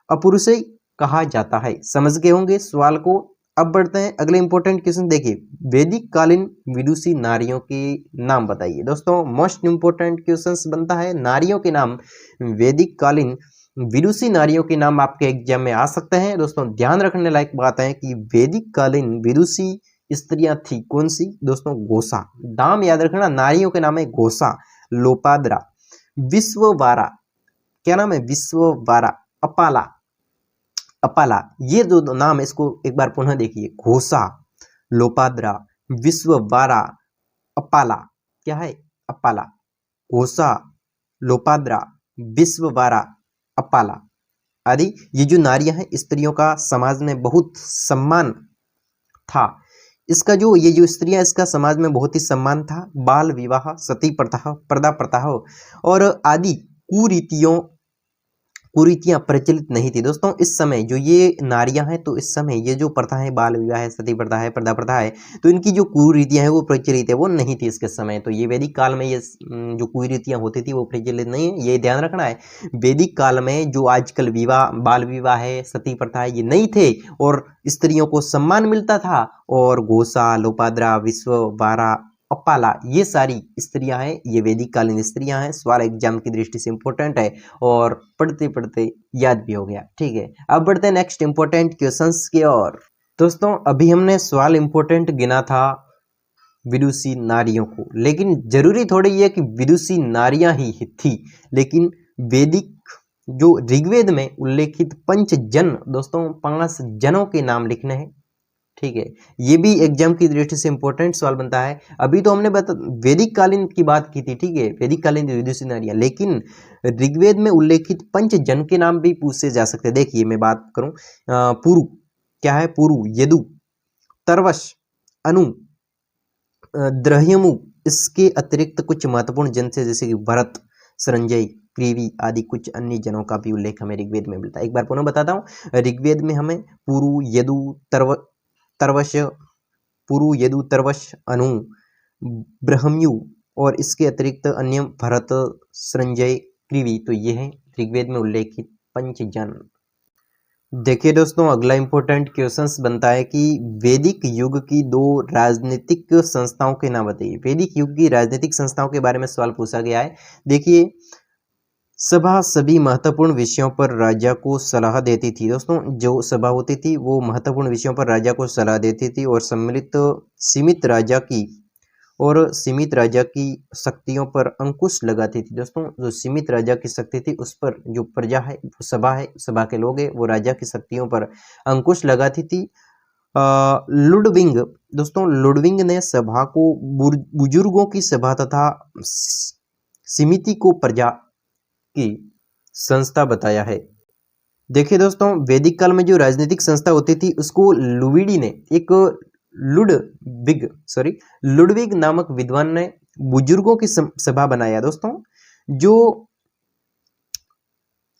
अपौरुषेय कहा जाता है। समझ गए होंगे सवाल को। अब बढ़ते हैं अगले इंपॉर्टेंट क्वेश्चन। देखिए वैदिक कालीन विदुषी नारियों के नाम बताइए। दोस्तों मोस्ट इंपॉर्टेंट क्वेश्चंस बनता है नारियों के नाम। वैदिक कालीन विदुषी नारियों के नाम आपके एग्जाम में आ सकते हैं। दोस्तों ध्यान रखने लायक बात है कि वैदिक कालीन विदुषी स्त्रियां थी कौन सी, दोस्तों घोषा। नाम याद रखना, नारियों के नाम है घोषा, लोपाद्रा, विश्ववारा, क्या नाम है, विश्ववारा, अपाला, अपाला, ये जो नाम है इसको एक बार पुनः देखिए, घोषा, लोपाद्रा, विश्ववारा, अपाला, क्या है अपाला, घोषा, लोपाद्रा, विश्ववारा, अपाला आदि ये जो नारियां हैं स्त्रियों का समाज में बहुत सम्मान था। इसका जो ये जो स्त्रियां इसका समाज में बहुत ही सम्मान था। बाल विवाह, सती प्रथा, पर्दा प्रथा और आदि कुरीतियां प्रचलित नहीं थी। दोस्तों इस समय जो ये नारियां हैं तो इस समय ये जो प्रथा है, बाल विवाह है, सती प्रथा है, पर्दा प्रथा है, तो इनकी जो कुरीतियां हैं वो प्रचलित है, वो नहीं थी इसके समय। तो ये वैदिक काल में ये जो कुरीतियां होती थी वो प्रचलित नहीं है, ये ध्यान रखना है। वैदिक काल में जो आजकल विवाह, बाल विवाह है, सती प्रथा है, ये नहीं थे और स्त्रियों को सम्मान मिलता था। और घोषा, लोपाद्रा, विश्ववारा, अपाला ये सारी स्त्रियां हैं, ये वैदिक कालीन स्त्रियां हैं। सवाल एग्जाम की दृष्टि से इंपॉर्टेंट है और पढ़ते पढ़ते याद भी हो गया। ठीक है, अब बढ़ते हैं नेक्स्ट इंपॉर्टेंट क्वेश्चंस की ओर। दोस्तों अभी हमने सवाल इंपॉर्टेंट गिना था विदुषी नारियों को, लेकिन जरूरी थोड़ी ये कि विदुषी नारियां ही थी, लेकिन वैदिक जो ऋग्वेद में उल्लेखित पंचजन, दोस्तों 5 जनों के नाम लिखने हैं। ठीक है, ये भी एग्जाम की दृष्टि से इंपॉर्टेंट सवाल बनता है। अभी तो हमने वैदिक कालीन की बात की थी, ठीक है, वैदिक कालीन विदुषी नारियां, लेकिन ऋग्वेद में उल्लेखित पंचजन के नाम भी पूछे जा सकते हैं। देखिए मैं बात करूं, पुरु, क्या है पुरु, यदु, तरवश, अनु, द्रह्यमु, इसके अतिरिक्त कुछ महत्वपूर्ण जन से जैसे कि भरत, संजय, क्रीवी आदि कुछ अन्य जनों का भी उल्लेख हमें ऋग्वेद में मिलता है। एक बार पुनः बताता हूं, ऋग्वेद में हमें पुरु, यदु, तरवश, पुरु, यदु, तरवश, अनु, ब्रह्मयु और इसके अतिरिक्त अन्य भरत, संजय, क्रीवी, तो ये है ऋग्वेद में उल्लेखित पंचजन। देखिए दोस्तों अगला इंपॉर्टेंट क्वेश्चंस बनता है कि वैदिक युग की 2 राजनीतिक संस्थाओं के नाम बताइए। वैदिक युग की राजनीतिक संस्थाओं के बारे में सवाल पूछा गया है। देखिए सभा सभी महत्वपूर्ण विषयों पर राजा को सलाह देती थी। दोस्तों जो सभा होती थी वो महत्वपूर्ण विषयों पर राजा को सलाह देती थी और सीमित राजा की शक्तियों पर अंकुश लगाती थी। दोस्तों जो सीमित राजा की शक्ति थी उस पर जो प्रजा है, सभा के लोग हैं, वो राजा की शक्तियों पर अंकुश लगाती थी। लुडविंग, दोस्तों लुडविंग ने सभा को बुजुर्गों की सभा तथा समिति को प्रजा की संस्था बताया है। देखिए दोस्तों वैदिक काल में जो राजनीतिक संस्था होती थी उसको लुविडी ने एक लुडविग नामक विद्वान ने बुजुर्गों की सभा बनाया। दोस्तों जो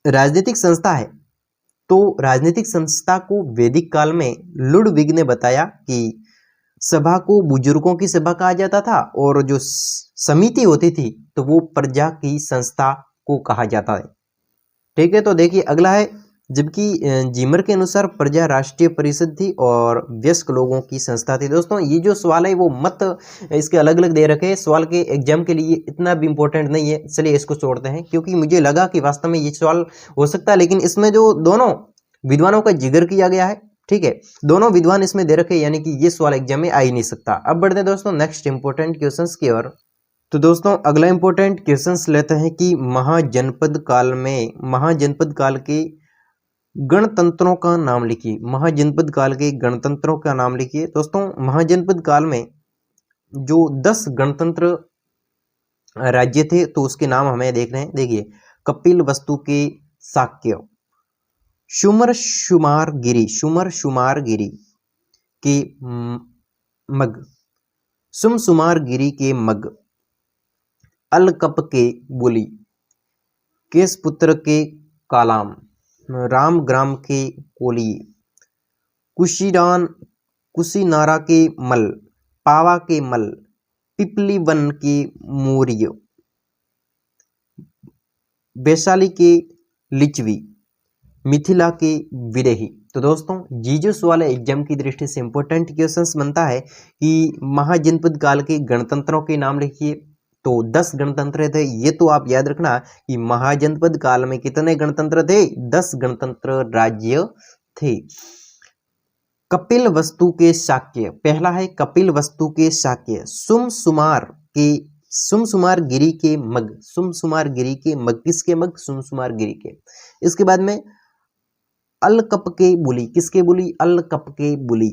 राजनीतिक संस्था है तो राजनीतिक संस्था को वैदिक काल में लुडविग ने बताया कि सभा को बुजुर्गों की सभा कहा जाता था और जो समिति होती थी तो वो प्रजा की संस्था को कहा जाता है। ठीक है, तो देखिए अगला है, जबकि जीमर के अनुसार प्रजा राष्ट्रीय परिषद थी और वयस्क लोगों की संस्था थी। दोस्तों ये जो सवाल है वो मत इसके अलग अलग दे रखे हैं, सवाल के एग्जाम के लिए इतना भी इंपॉर्टेंट नहीं है, चलिए इसको छोड़ते हैं, क्योंकि मुझे लगा कि वास्तव में ये सवाल हो सकता है, लेकिन इसमें जो दोनों विद्वानों का जिक्र किया गया है, ठीक है, दोनों विद्वान इसमें दे रखे, यानी कि ये सवाल एग्जाम में आ ही नहीं सकता। अब बढ़ते हैं दोस्तों नेक्स्ट इंपॉर्टेंट क्वेश्चंस की ओर। तो दोस्तों अगला इंपॉर्टेंट क्वेश्चंस लेते हैं कि महाजनपद काल के गणतंत्रों का नाम लिखिए। महाजनपद काल के गणतंत्रों का नाम लिखिए। दोस्तों महाजनपद काल में जो 10 गणतंत्र राज्य थे तो उसके नाम हमें देख रहे हैं। देखिए कपिल वस्तु के शाक्य, शुमर शुमार गिरी के मग, सुमसुमार गिरी के मग, अलकप के बुली, केशपुत्र के कालाम, रामग्राम के कोली, कुशीनारा के मल, पावा के मल, पिपली वन के मूर्य, वैशाली के लिचवी, मिथिला के विदेही। तो दोस्तों ये जो सवाल है एग्जाम की दृष्टि से इंपॉर्टेंट क्वेश्चंस बनता है कि महाजनपद काल के गणतंत्रों के नाम लिखिए। तो 10 गणतंत्र थे, ये तो आप याद रखना कि महाजनपद काल में कितने गणतंत्र थे, 10 गणतंत्र राज्य थे। कपिल वस्तु के शाक्य, पहला है कपिल वस्तु के शाक्य, सुमसुमार गिरी के मग, सुमसुमार गिरी के मग, किसके मग, सुमसुमार गिरी के। इसके बाद में अलकप के बुली, किसके बुली, अलकप के बुली,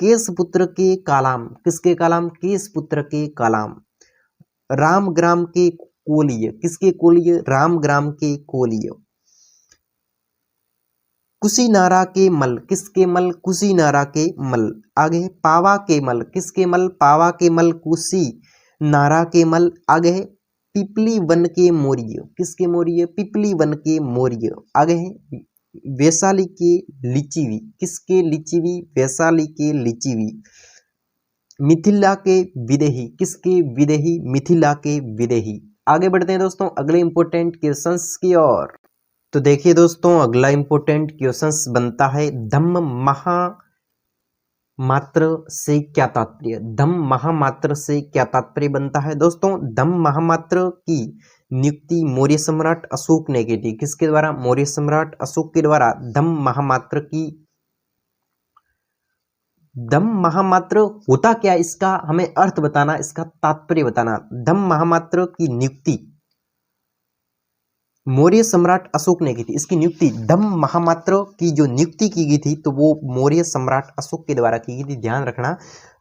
केशपुत्र के कालाम, किसके कालाम? केशपुत्र के कालाम। रामग्राम के कोलिय, किसके कोलिय? रामग्राम के कोलिय। कुशीनारा के मल, किसके मल? कुशीनारा के मल। आगे है पावा के मल, किसके मल? पावा के मल, कुशी नारा के मल। आगे है पिपली वन के मौर्य, किसके मौर्य? पिपली वन के मौर्य। आगे है वैशाली के लिचिवी, किसके लिचिवी? वैशाली के लिचिवी। मिथिला के विदेही, किसके विदेही? मिथिला के विदेही। आगे बढ़ते हैं दोस्तों अगले इंपॉर्टेंट क्वेश्चंस की ओर। तो देखिए दोस्तों अगला इंपॉर्टेंट क्वेश्चंस बनता है धम्म महामात्र से क्या तात्पर्य? धम्म महामात्र से क्या तात्पर्य बनता है? दोस्तों धम्म महामात्र की नियुक्ति मौर्य सम्राट अशोक ने की थी। किसके द्वारा? मौर्य सम्राट अशोक के द्वारा धम्म महामात्र की। धम्म महामात्र होता क्या? इसका हमें अर्थ बताना, इसका तात्पर्य बताना। धम्म महामात्र की नियुक्ति मौर्य सम्राट अशोक ने की थी। इसकी नियुक्ति धम्म महामात्र की जो नियुक्ति की गई थी तो वो मौर्य सम्राट अशोक के द्वारा की गई थी। ध्यान रखना,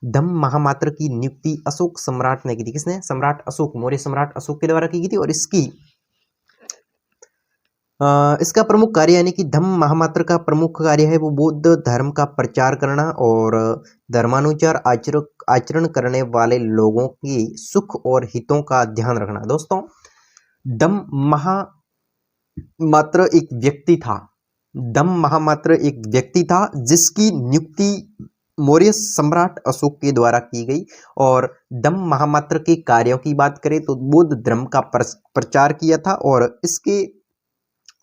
धम्म महामात्र की नियुक्ति अशोक सम्राट ने की थी। किसने? सम्राट अशोक, मौर्य सम्राट अशोक के द्वारा की गई थी। और इसका प्रमुख कार्य यानी कि धम्म महामात्र का प्रमुख कार्य है वो बौद्ध धर्म का प्रचार करना और धर्मानुसार आचरण करने वाले लोगों की सुख और हितों का ध्यान रखना। दोस्तों धम्म महामात्र एक व्यक्ति था, धम्म महामात्र एक व्यक्ति था जिसकी नियुक्ति मौर्य सम्राट अशोक के द्वारा की गई। और धम्म महामात्र के कार्यों की बात करें तो बौद्ध धर्म का प्रचार किया था और इसके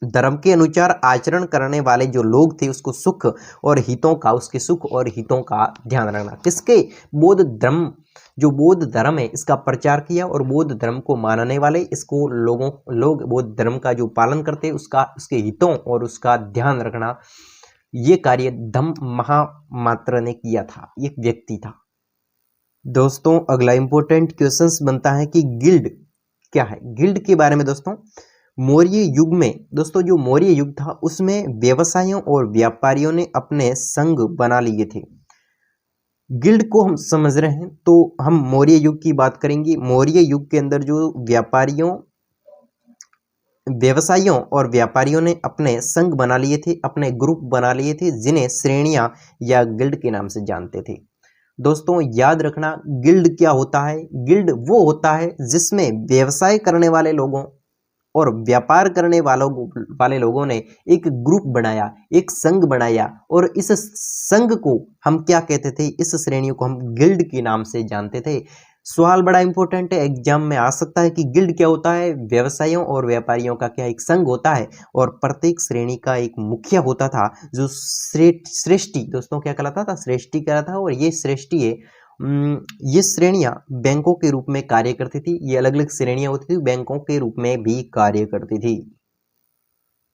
धर्म के अनुसार आचरण करने वाले जो लोग थे उसको सुख और हितों का, उसके सुख और हितों का ध्यान रखना। किसके? बौद्ध धर्म, जो बौद्ध धर्म है इसका प्रचार किया और बौद्ध धर्म को मानने वाले इसको लोग बौद्ध धर्म का जो पालन करते उसके हितों और उसका ध्यान रखना, ये कार्य धम्म महामात्र ने किया था, एक व्यक्ति था। दोस्तों अगला इंपॉर्टेंट क्वेश्चंस बनता है कि गिल्ड क्या है? गिल्ड के बारे में दोस्तों मौर्य युग में, दोस्तों जो मौर्य युग था उसमें व्यवसायियों और व्यापारियों ने अपने संघ बना लिए थे। गिल्ड को हम समझ रहे हैं तो हम मौर्य युग की बात करेंगे। मौर्य युग के अंदर जो व्यवसायियों और व्यापारियों ने अपने संघ बना लिए थे, अपने ग्रुप बना लिए थे जिन्हें श्रेणियां या गिल्ड के नाम से जानते थे। दोस्तों याद रखना गिल्ड क्या होता है? गिल्ड वो होता है जिसमें व्यवसाय करने वाले लोगों और व्यापार करने वाले लोगों ने एक ग्रुप बनाया, एक संघ बनाया और इस संघ को हम क्या कहते थे? इस श्रेणियों को हम गिल्ड के नाम से जानते थे। सवाल बड़ा इंपॉर्टेंट है, एग्जाम में आ सकता है कि गिल्ड क्या होता है? व्यवसायियों और व्यापारियों का क्या एक संघ होता है और प्रत्येक श्रेणी का एक मुखिया होता था जो श्रेष्ठी, दोस्तों क्या कहलाता था? श्रेष्ठी कहलाता था। और ये श्रेष्ठी है, ये श्रेणियां बैंकों के रूप में कार्य करती थी। ये अलग अलग श्रेणियां होती थी, बैंकों के रूप में भी कार्य करती थी।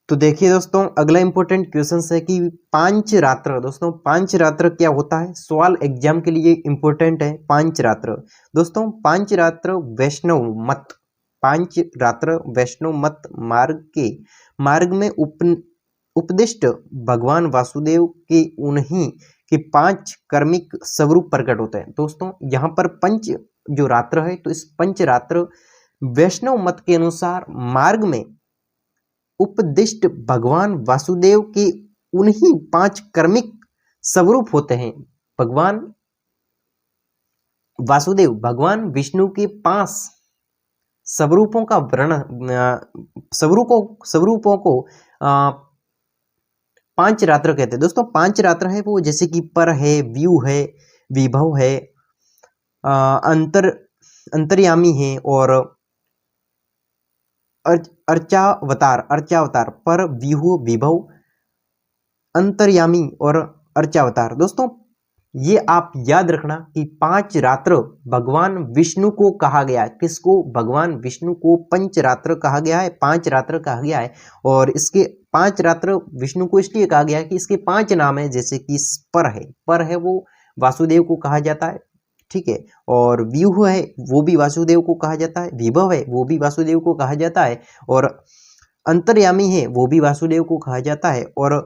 तो देखिए दोस्तों अगला इंपॉर्टेंट क्वेश्चन है कि पांचरात्र। दोस्तों पांचरात्र क्या होता है? सवाल एग्जाम के लिए इंपॉर्टेंट है। पांचरात्र दोस्तों, पांचरात्र वैष्णव मत, पांचरात्र वैष्णव मत मार्ग में उपदिष्ट भगवान वासुदेव के उन्हीं के 5 कर्मिक स्वरूप प्रकट होते हैं। दोस्तों यहाँ पर पंच जो रात्र है तो इस पंचरात्र वैष्णव मत के अनुसार मार्ग में उपदिष्ट भगवान वासुदेव के उन्हीं 5 कर्मिक स्वरूप होते हैं। भगवान वासुदेव भगवान विष्णु के 5 स्वरूपों का वर्णन, स्वरूपों को 5 रात्र कहते हैं। दोस्तों 5 रात्र है वो जैसे कि पर है, व्यू है, विभव है, अंतर्यामी है और अर्चावतार पर, व्यूह, विभव, अंतर्यामी और अर्चावतार। दोस्तों ये आप याद रखना कि 5 रात्र भगवान विष्णु को कहा गया है। किसको? भगवान विष्णु को पंचरात्र कहा गया है, 5 रात्र कहा गया है। और इसके 5 रात्र विष्णु को इसलिए कहा गया है कि इसके 5 नाम है, जैसे कि पर है वो वासुदेव को कहा जाता है, ठीक है। और व्यूह है वो भी वासुदेव को कहा जाता है, विभव है वो भी वासुदेव को कहा जाता है और अंतर्यामी है वो भी वासुदेव को कहा जाता है और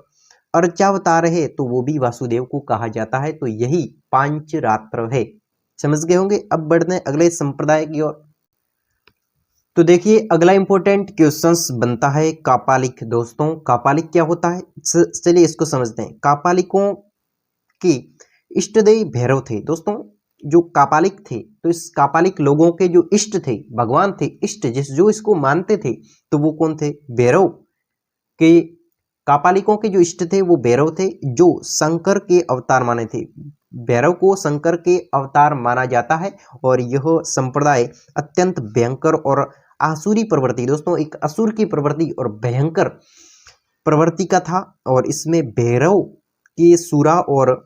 अर्चावतार है तो वो भी वासुदेव को कहा जाता है। तो यही पांचरात्र है। समझ गए होंगे। अब बढ़ते हैं अगले संप्रदाय की ओर। तो देखिए अगला इंपॉर्टेंट क्वेश्चंस बनता है कापालिक। दोस्तों कापालिक क्या होता है, चलिए इसको समझते हैं। कापालिकों की इष्ट देव भैरव थे। दोस्तों जो कापालिक थे, तो इस कापालिक लोगों के जो इष्ट थे, भगवान थे, इष्ट जिस जो इसको मानते थे, तो वो कौन थे? भैरव के। कापालिकों के जो इष्ट थे वो भैरव थे, जो शंकर के अवतार माने थे। भैरव को शंकर के अवतार माना जाता है। और यह संप्रदाय अत्यंत भयंकर और आसुरी प्रवृत्ति, दोस्तों एक असुर की प्रवृत्ति और भयंकर प्रवृत्ति का था। और इसमें भैरव के सूरा और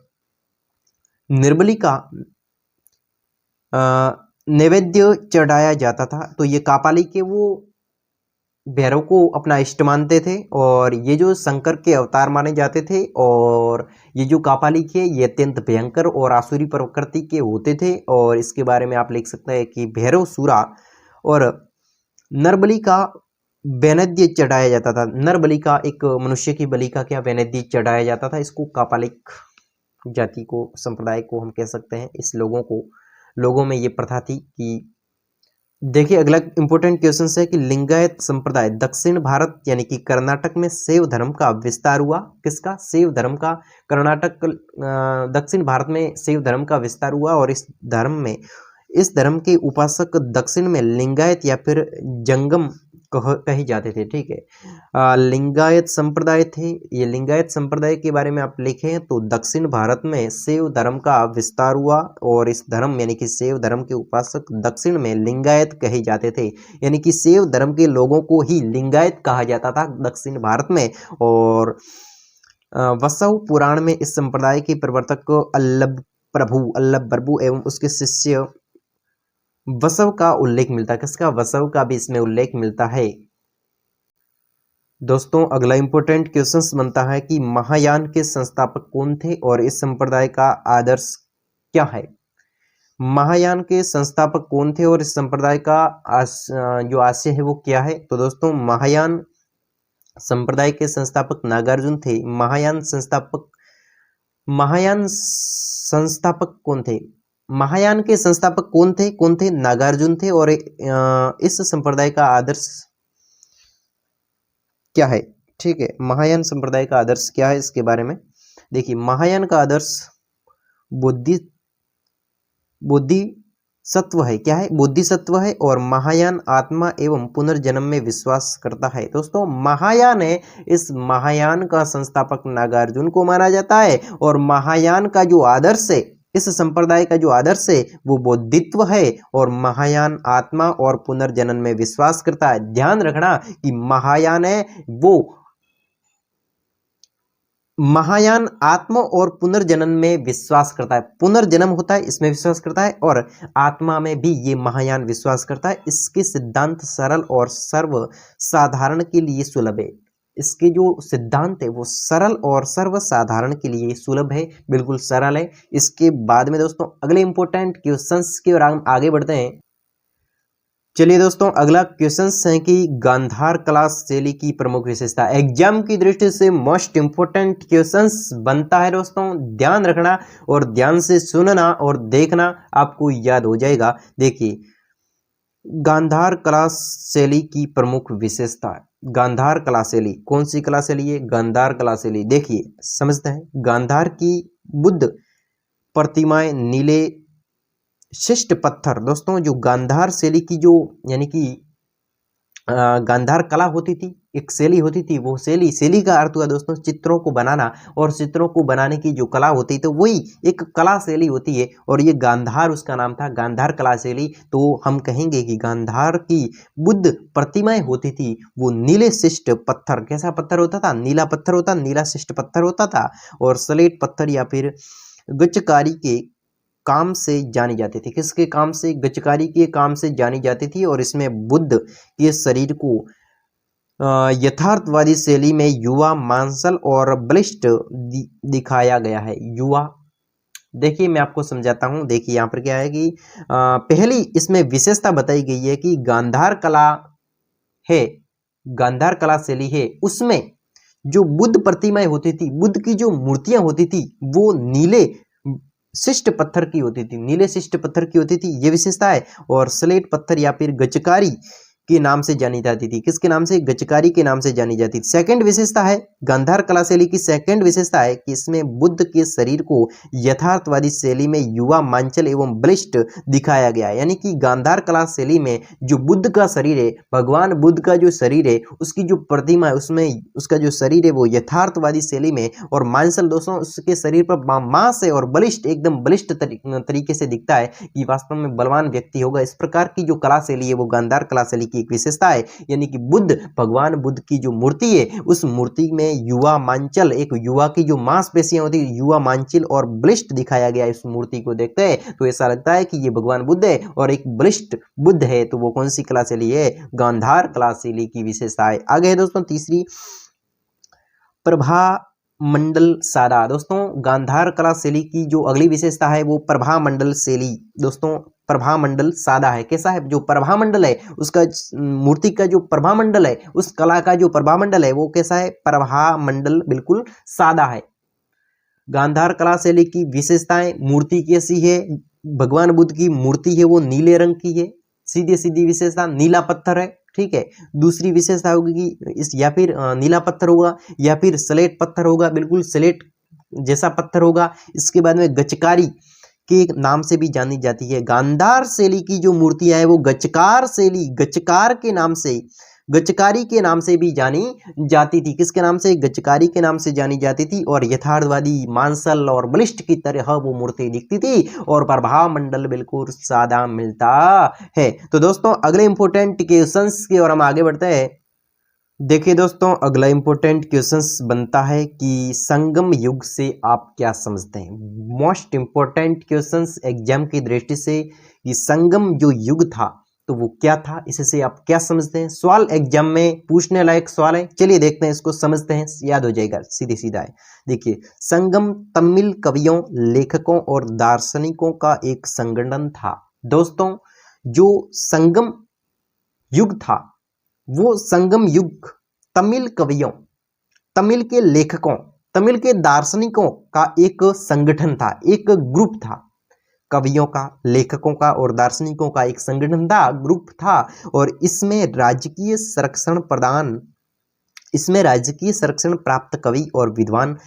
निर्बली का नैवेद्य चढ़ाया जाता था। तो ये कापालिक के वो भैरव को अपना इष्ट मानते थे, और ये जो शंकर के अवतार माने जाते थे। और ये जो कापालिक है ये अत्यंत भयंकर और आसुरी प्रकृति के होते थे। और इसके बारे में आप लिख सकते हैं कि भैरव सूरा और नरबली का वैनद्य चढ़ाया जाता था। नरबली का, एक मनुष्य की बलि का क्या वैनद्य चढ़ाया जाता था। इसको कापालिक जाति को, संप्रदाय को हम कह सकते हैं। इस लोगों में ये प्रथा थी कि देखिए अगला इंपॉर्टेंट क्वेश्चन है कि लिंगायत संप्रदाय दक्षिण भारत यानी कि कर्नाटक में शैव धर्म का विस्तार हुआ। किसका? शैव धर्म का। कर्नाटक दक्षिण भारत में शैव धर्म का विस्तार हुआ। और इस धर्म के उपासक दक्षिण में लिंगायत या फिर जंगम कहे जाते थे। ठीक है, लिंगायत संप्रदाय थे। ये लिंगायत संप्रदाय के बारे में आप लिखें तो दक्षिण भारत में शैव धर्म का विस्तार हुआ। और इस धर्म यानी कि शैव धर्म के उपासक दक्षिण में लिंगायत कहे जाते थे। यानी कि शैव धर्म के लोगों को ही लिंगायत कहा जाता था दक्षिण भारत में। और वसव पुराण में इस संप्रदाय के प्रवर्तक अल्लभ प्रभु एवं उसके शिष्य वसव का उल्लेख मिलता है। किसका? वसव का भी इसमें उल्लेख मिलता है। दोस्तों अगला इंपॉर्टेंट क्वेश्चन बनता है कि महायान के संस्थापक कौन थे और इस संप्रदाय का आदर्श क्या है। महायान के संस्थापक कौन थे और इस संप्रदाय का जो आशय है वो क्या है। तो दोस्तों महायान संप्रदाय के संस्थापक नागार्जुन थे। महायान संस्थापक कौन थे? महायान के संस्थापक कौन थे? नागार्जुन थे। और इस संप्रदाय का आदर्श क्या है? ठीक है, महायान संप्रदाय का आदर्श क्या है इसके बारे में देखिए। महायान का आदर्श बुद्धि सत्व है। क्या है? बुद्धि सत्व है। और महायान आत्मा एवं पुनर्जन्म में विश्वास करता है। दोस्तों महायान है, इस महायान का संस्थापक नागार्जुन को माना जाता है। और महायान का जो आदर्श है, इस संप्रदाय का जो आदर्श है वो बौद्धित्व है। और महायान आत्मा और पुनर्जन्म में विश्वास करता है। ध्यान रखना कि महायान है वो महायान आत्मा और पुनर्जन्म में विश्वास करता है। पुनर्जन्म होता है इसमें विश्वास करता है, और आत्मा में भी ये महायान विश्वास करता है। इसके सिद्धांत सरल और सर्वसाधारण के लिए सुलभ है। इसके जो सिद्धांत है वो सरल और सर्वसाधारण के लिए सुलभ है, बिल्कुल सरल है। इसके बाद में दोस्तों अगले इंपॉर्टेंट क्वेश्चंस की ओर आगे बढ़ते हैं। चलिए दोस्तों अगला क्वेश्चन है कि गांधार कला शैली की प्रमुख विशेषता। एग्जाम की दृष्टि से मोस्ट इंपोर्टेंट क्वेश्चंस बनता है दोस्तों, ध्यान रखना और ध्यान से सुनना और देखना, आपको याद हो जाएगा। देखिए गांधार कला शैली की प्रमुख विशेषता। गांधार कला शैली कौन सी कला शैली है? गांधार कला शैली। देखिए समझते हैं। गांधार की बुद्ध प्रतिमाएं नीले शिष्ट पत्थर। दोस्तों जो गांधार शैली की जो यानी कि गांधार कला होती थी, एक शैली होती थी, वो शैली का अर्थ हुआ दोस्तों चित्रों को बनाना। और चित्रों को बनाने की जो कला होती है तो वही एक कला शैली होती है। और ये गांधार उसका नाम था, गांधार कला शैली। तो हम कहेंगे कि गांधार की बुद्ध प्रतिमाएं होती थी वो नीले शिष्ट पत्थर। कैसा पत्थर होता था? नीला पत्थर होता, नीला शिष्ट पत्थर होता था। और स्लेट पत्थर या फिर गच्चकारी के काम से जानी जाती थी। किसके काम से? गच्चकारी के काम से जानी जाती थी। और इसमें बुद्ध के शरीर को यथार्थवादी शैली में युवा, मांसल और बलिष्ठ दिखाया गया है। युवा, देखिए मैं आपको समझाता हूं। देखिए यहाँ पर क्या है कि पहली इसमें विशेषता बताई गई है कि गांधार कला है, गांधार कला शैली है, उसमें जो बुद्ध प्रतिमाएं होती थी, बुद्ध की जो मूर्तियां होती थी वो नीले शिष्ट पत्थर की होती थी, नीले शिष्ट पत्थर की होती थी, ये विशेषता है। और स्लेट पत्थर या फिर गचकारी के नाम से जानी जाती थी। किसके नाम से? गचकारी के नाम से जानी जाती थी। सेकंड विशेषता है गांधार कला शैली की, सेकंड विशेषता है कि इसमें बुद्ध के शरीर को यथार्थवादी शैली में युवा, मांचल एवं बलिष्ठ दिखाया गया है। यानी कि गांधार कला शैली में जो बुद्ध का शरीर है, भगवान बुद्ध का जो शरीर है, उसकी जो प्रतिमा है उसमें उसका जो शरीर है वो यथार्थवादी शैली में, और मांसल दोस्तों उसके शरीर पर मांस है और बलिष्ठ, एकदम बलिष्ठ तरीके से दिखता है कि वास्तव में बलवान व्यक्ति होगा। इस प्रकार की जो कला शैली है वो गांधार कला शैली की एक विशेषता है। यानी कि बुद्ध, भगवान बुद्ध की जो मूर्ति है उस मूर्ति में युवा मांचल, एक युवा की जो मांसपेशियां होती है, युवा मांचल और बलिष्ठ दिखाया गया है। इस मूर्ति को देखते हैं तो ऐसा लगता है कि ये भगवान बुद्ध है और एक बलिष्ठ बुद्ध है। तो वो कौन सी कला शैली है? गांधार कला शैली की विशेषता है। आगे है दोस्तों तीसरी, प्रभा मंडल सादा। दोस्तों गांधार कला शैली की जो अगली विशेषता है वो प्रभा मंडल शैली। दोस्तों प्रभा मंडल सादा है। कैसा है? जो प्रभा मंडल है उसका, मूर्ति का जो प्रभा मंडल है, उस कला का जो प्रभा मंडल है वो कैसा है? प्रभा मंडल बिल्कुल सादा है। गांधार कला शैली की विशेषताएं, मूर्ति कैसी है? भगवान बुद्ध की मूर्ति है वो नीले रंग की है, सीधी सीधी विशेषता, नीला पत्थर है। ठीक है। दूसरी विशेषता होगी कि इस या फिर नीला पत्थर होगा या फिर स्लेट पत्थर होगा, बिल्कुल स्लेट जैसा पत्थर होगा। इसके बाद में गचकारी के नाम से भी जानी जाती है। गांधार शैली की जो मूर्तियां है वो गचकार शैली, गचकार के नाम से, गचकारी के नाम से भी जानी जाती थी। किसके नाम से? गचकारी के नाम से जानी जाती थी। और यथार्थवादी, मांसल और बलिष्ठ की तरह वो मूर्ति दिखती थी और प्रभा मंडल बिल्कुल सादा मिलता है। तो दोस्तों अगले इंपोर्टेंट क्वेश्चंस की ओर हम आगे बढ़ते हैं। देखिए दोस्तों अगला इंपॉर्टेंट क्वेश्चंस बनता है कि संगम युग से आप क्या समझते हैं। मोस्ट इंपॉर्टेंट क्वेश्चंस एग्जाम की दृष्टि से, कि संगम जो युग था तो वो क्या था, इससे आप क्या समझते हैं। सवाल एग्जाम में पूछने लायक सवाल है। चलिए देखते हैं, इसको समझते हैं, याद हो जाएगा, सीधी सीधा है। देखिए, संगम तमिल कवियों, लेखकों और दार्शनिकों का एक संगठन था। दोस्तों जो संगम युग था वो संगम युग तमिल कवियों, तमिल के लेखकों, तमिल के दार्शनिकों का एक संगठन था, एक ग्रुप था। कवियों का, लेखकों का और दार्शनिकों का एक संगठन था, ग्रुप था। और इसमें राजकीय संरक्षण प्राप्त कवि और विद्वान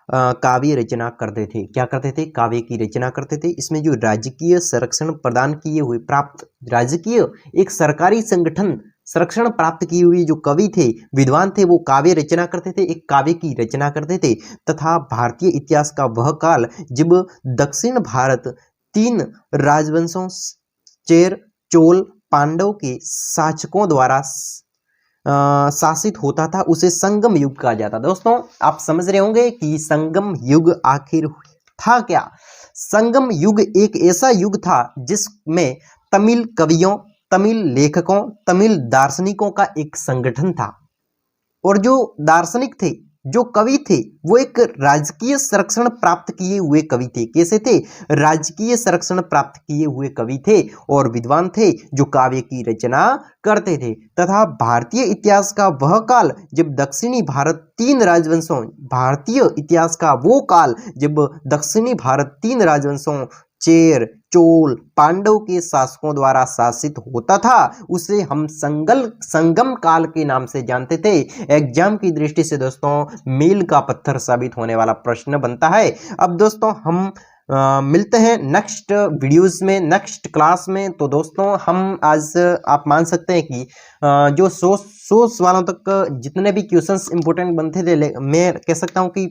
काव्य रचना करते थे। क्या करते थे? काव्य की रचना करते थे। इसमें जो राजकीय संरक्षण प्रदान किए हुए, प्राप्त, राजकीय एक सरकारी संगठन संरक्षण प्राप्त किए हुए जो कवि थे, विद्वान थे, वो काव्य रचना करते थे, एक काव्य की रचना करते थे। तथा भारतीय इतिहास का वह काल जब दक्षिण भारत 3 राजवंशों, चेर, चोल, पांडव के शासकों द्वारा शासित होता था, उसे संगम युग कहा जाता। दोस्तों आप समझ रहे होंगे कि संगम युग आखिर था क्या। संगम युग एक ऐसा युग था जिसमें तमिल कवियों, तमिल लेखकों, तमिल दार्शनिकों का एक संगठन था। और जो दार्शनिक थे, जो कवि थे, वो एक राजकीय संरक्षण प्राप्त किए हुए कवि थे। कैसे थे? राजकीय संरक्षण प्राप्त किए हुए कवि थे और विद्वान थे जो काव्य की रचना करते थे। तथा भारतीय इतिहास का वह काल जब दक्षिणी भारत 3 राजवंशों, भारतीय इतिहास का वो काल जब दक्षिणी भारत 3 राजवंशों, चेर, चोल, पांडव के शासकों द्वारा शासित होता था, उसे हम संगम काल के नाम से जानते थे। एग्जाम की दृष्टि से दोस्तों मील का पत्थर साबित होने वाला प्रश्न बनता है। अब दोस्तों हम मिलते हैं नेक्स्ट वीडियोस में, नेक्स्ट क्लास में। तो दोस्तों हम आज आप मान सकते हैं कि जो 100 सवालों तक जितने भी क्वेश्चंस इंपॉर्टेंट बनते थे, मैं कह सकता हूं कि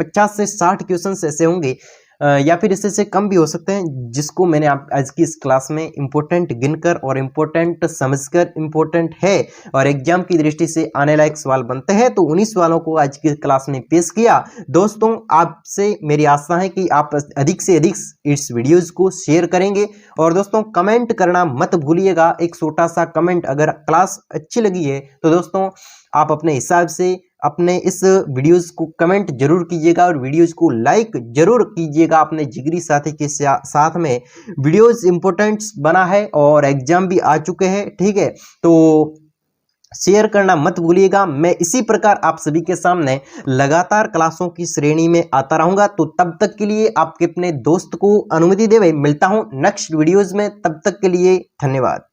50 से 60 क्वेश्चंस ऐसे होंगे या फिर इससे से कम भी हो सकते हैं, जिसको मैंने आप आज की इस क्लास में इंपॉर्टेंट गिनकर और इंपॉर्टेंट समझकर, इंपॉर्टेंट है और एग्जाम की दृष्टि से आने लायक सवाल बनते हैं, तो उन्हीं सवालों को आज की क्लास में पेश किया। दोस्तों आपसे मेरी आशा है कि आप अधिक से अधिक इस वीडियोज को शेयर करेंगे और दोस्तों कमेंट करना मत भूलिएगा। एक छोटा सा कमेंट, अगर क्लास अच्छी लगी है तो दोस्तों आप अपने हिसाब से अपने इस वीडियोस को कमेंट जरूर कीजिएगा और वीडियोस को लाइक जरूर कीजिएगा अपने जिगरी साथी के साथ में। वीडियोस इंपॉर्टेंट बना है और एग्जाम भी आ चुके हैं, ठीक है। तो शेयर करना मत भूलिएगा। मैं इसी प्रकार आप सभी के सामने लगातार क्लासों की श्रेणी में आता रहूंगा। तो तब तक के लिए आपके अपने दोस्त को अनुमति देवे मिलता हूं नेक्स्ट वीडियोज में। तब तक के लिए धन्यवाद।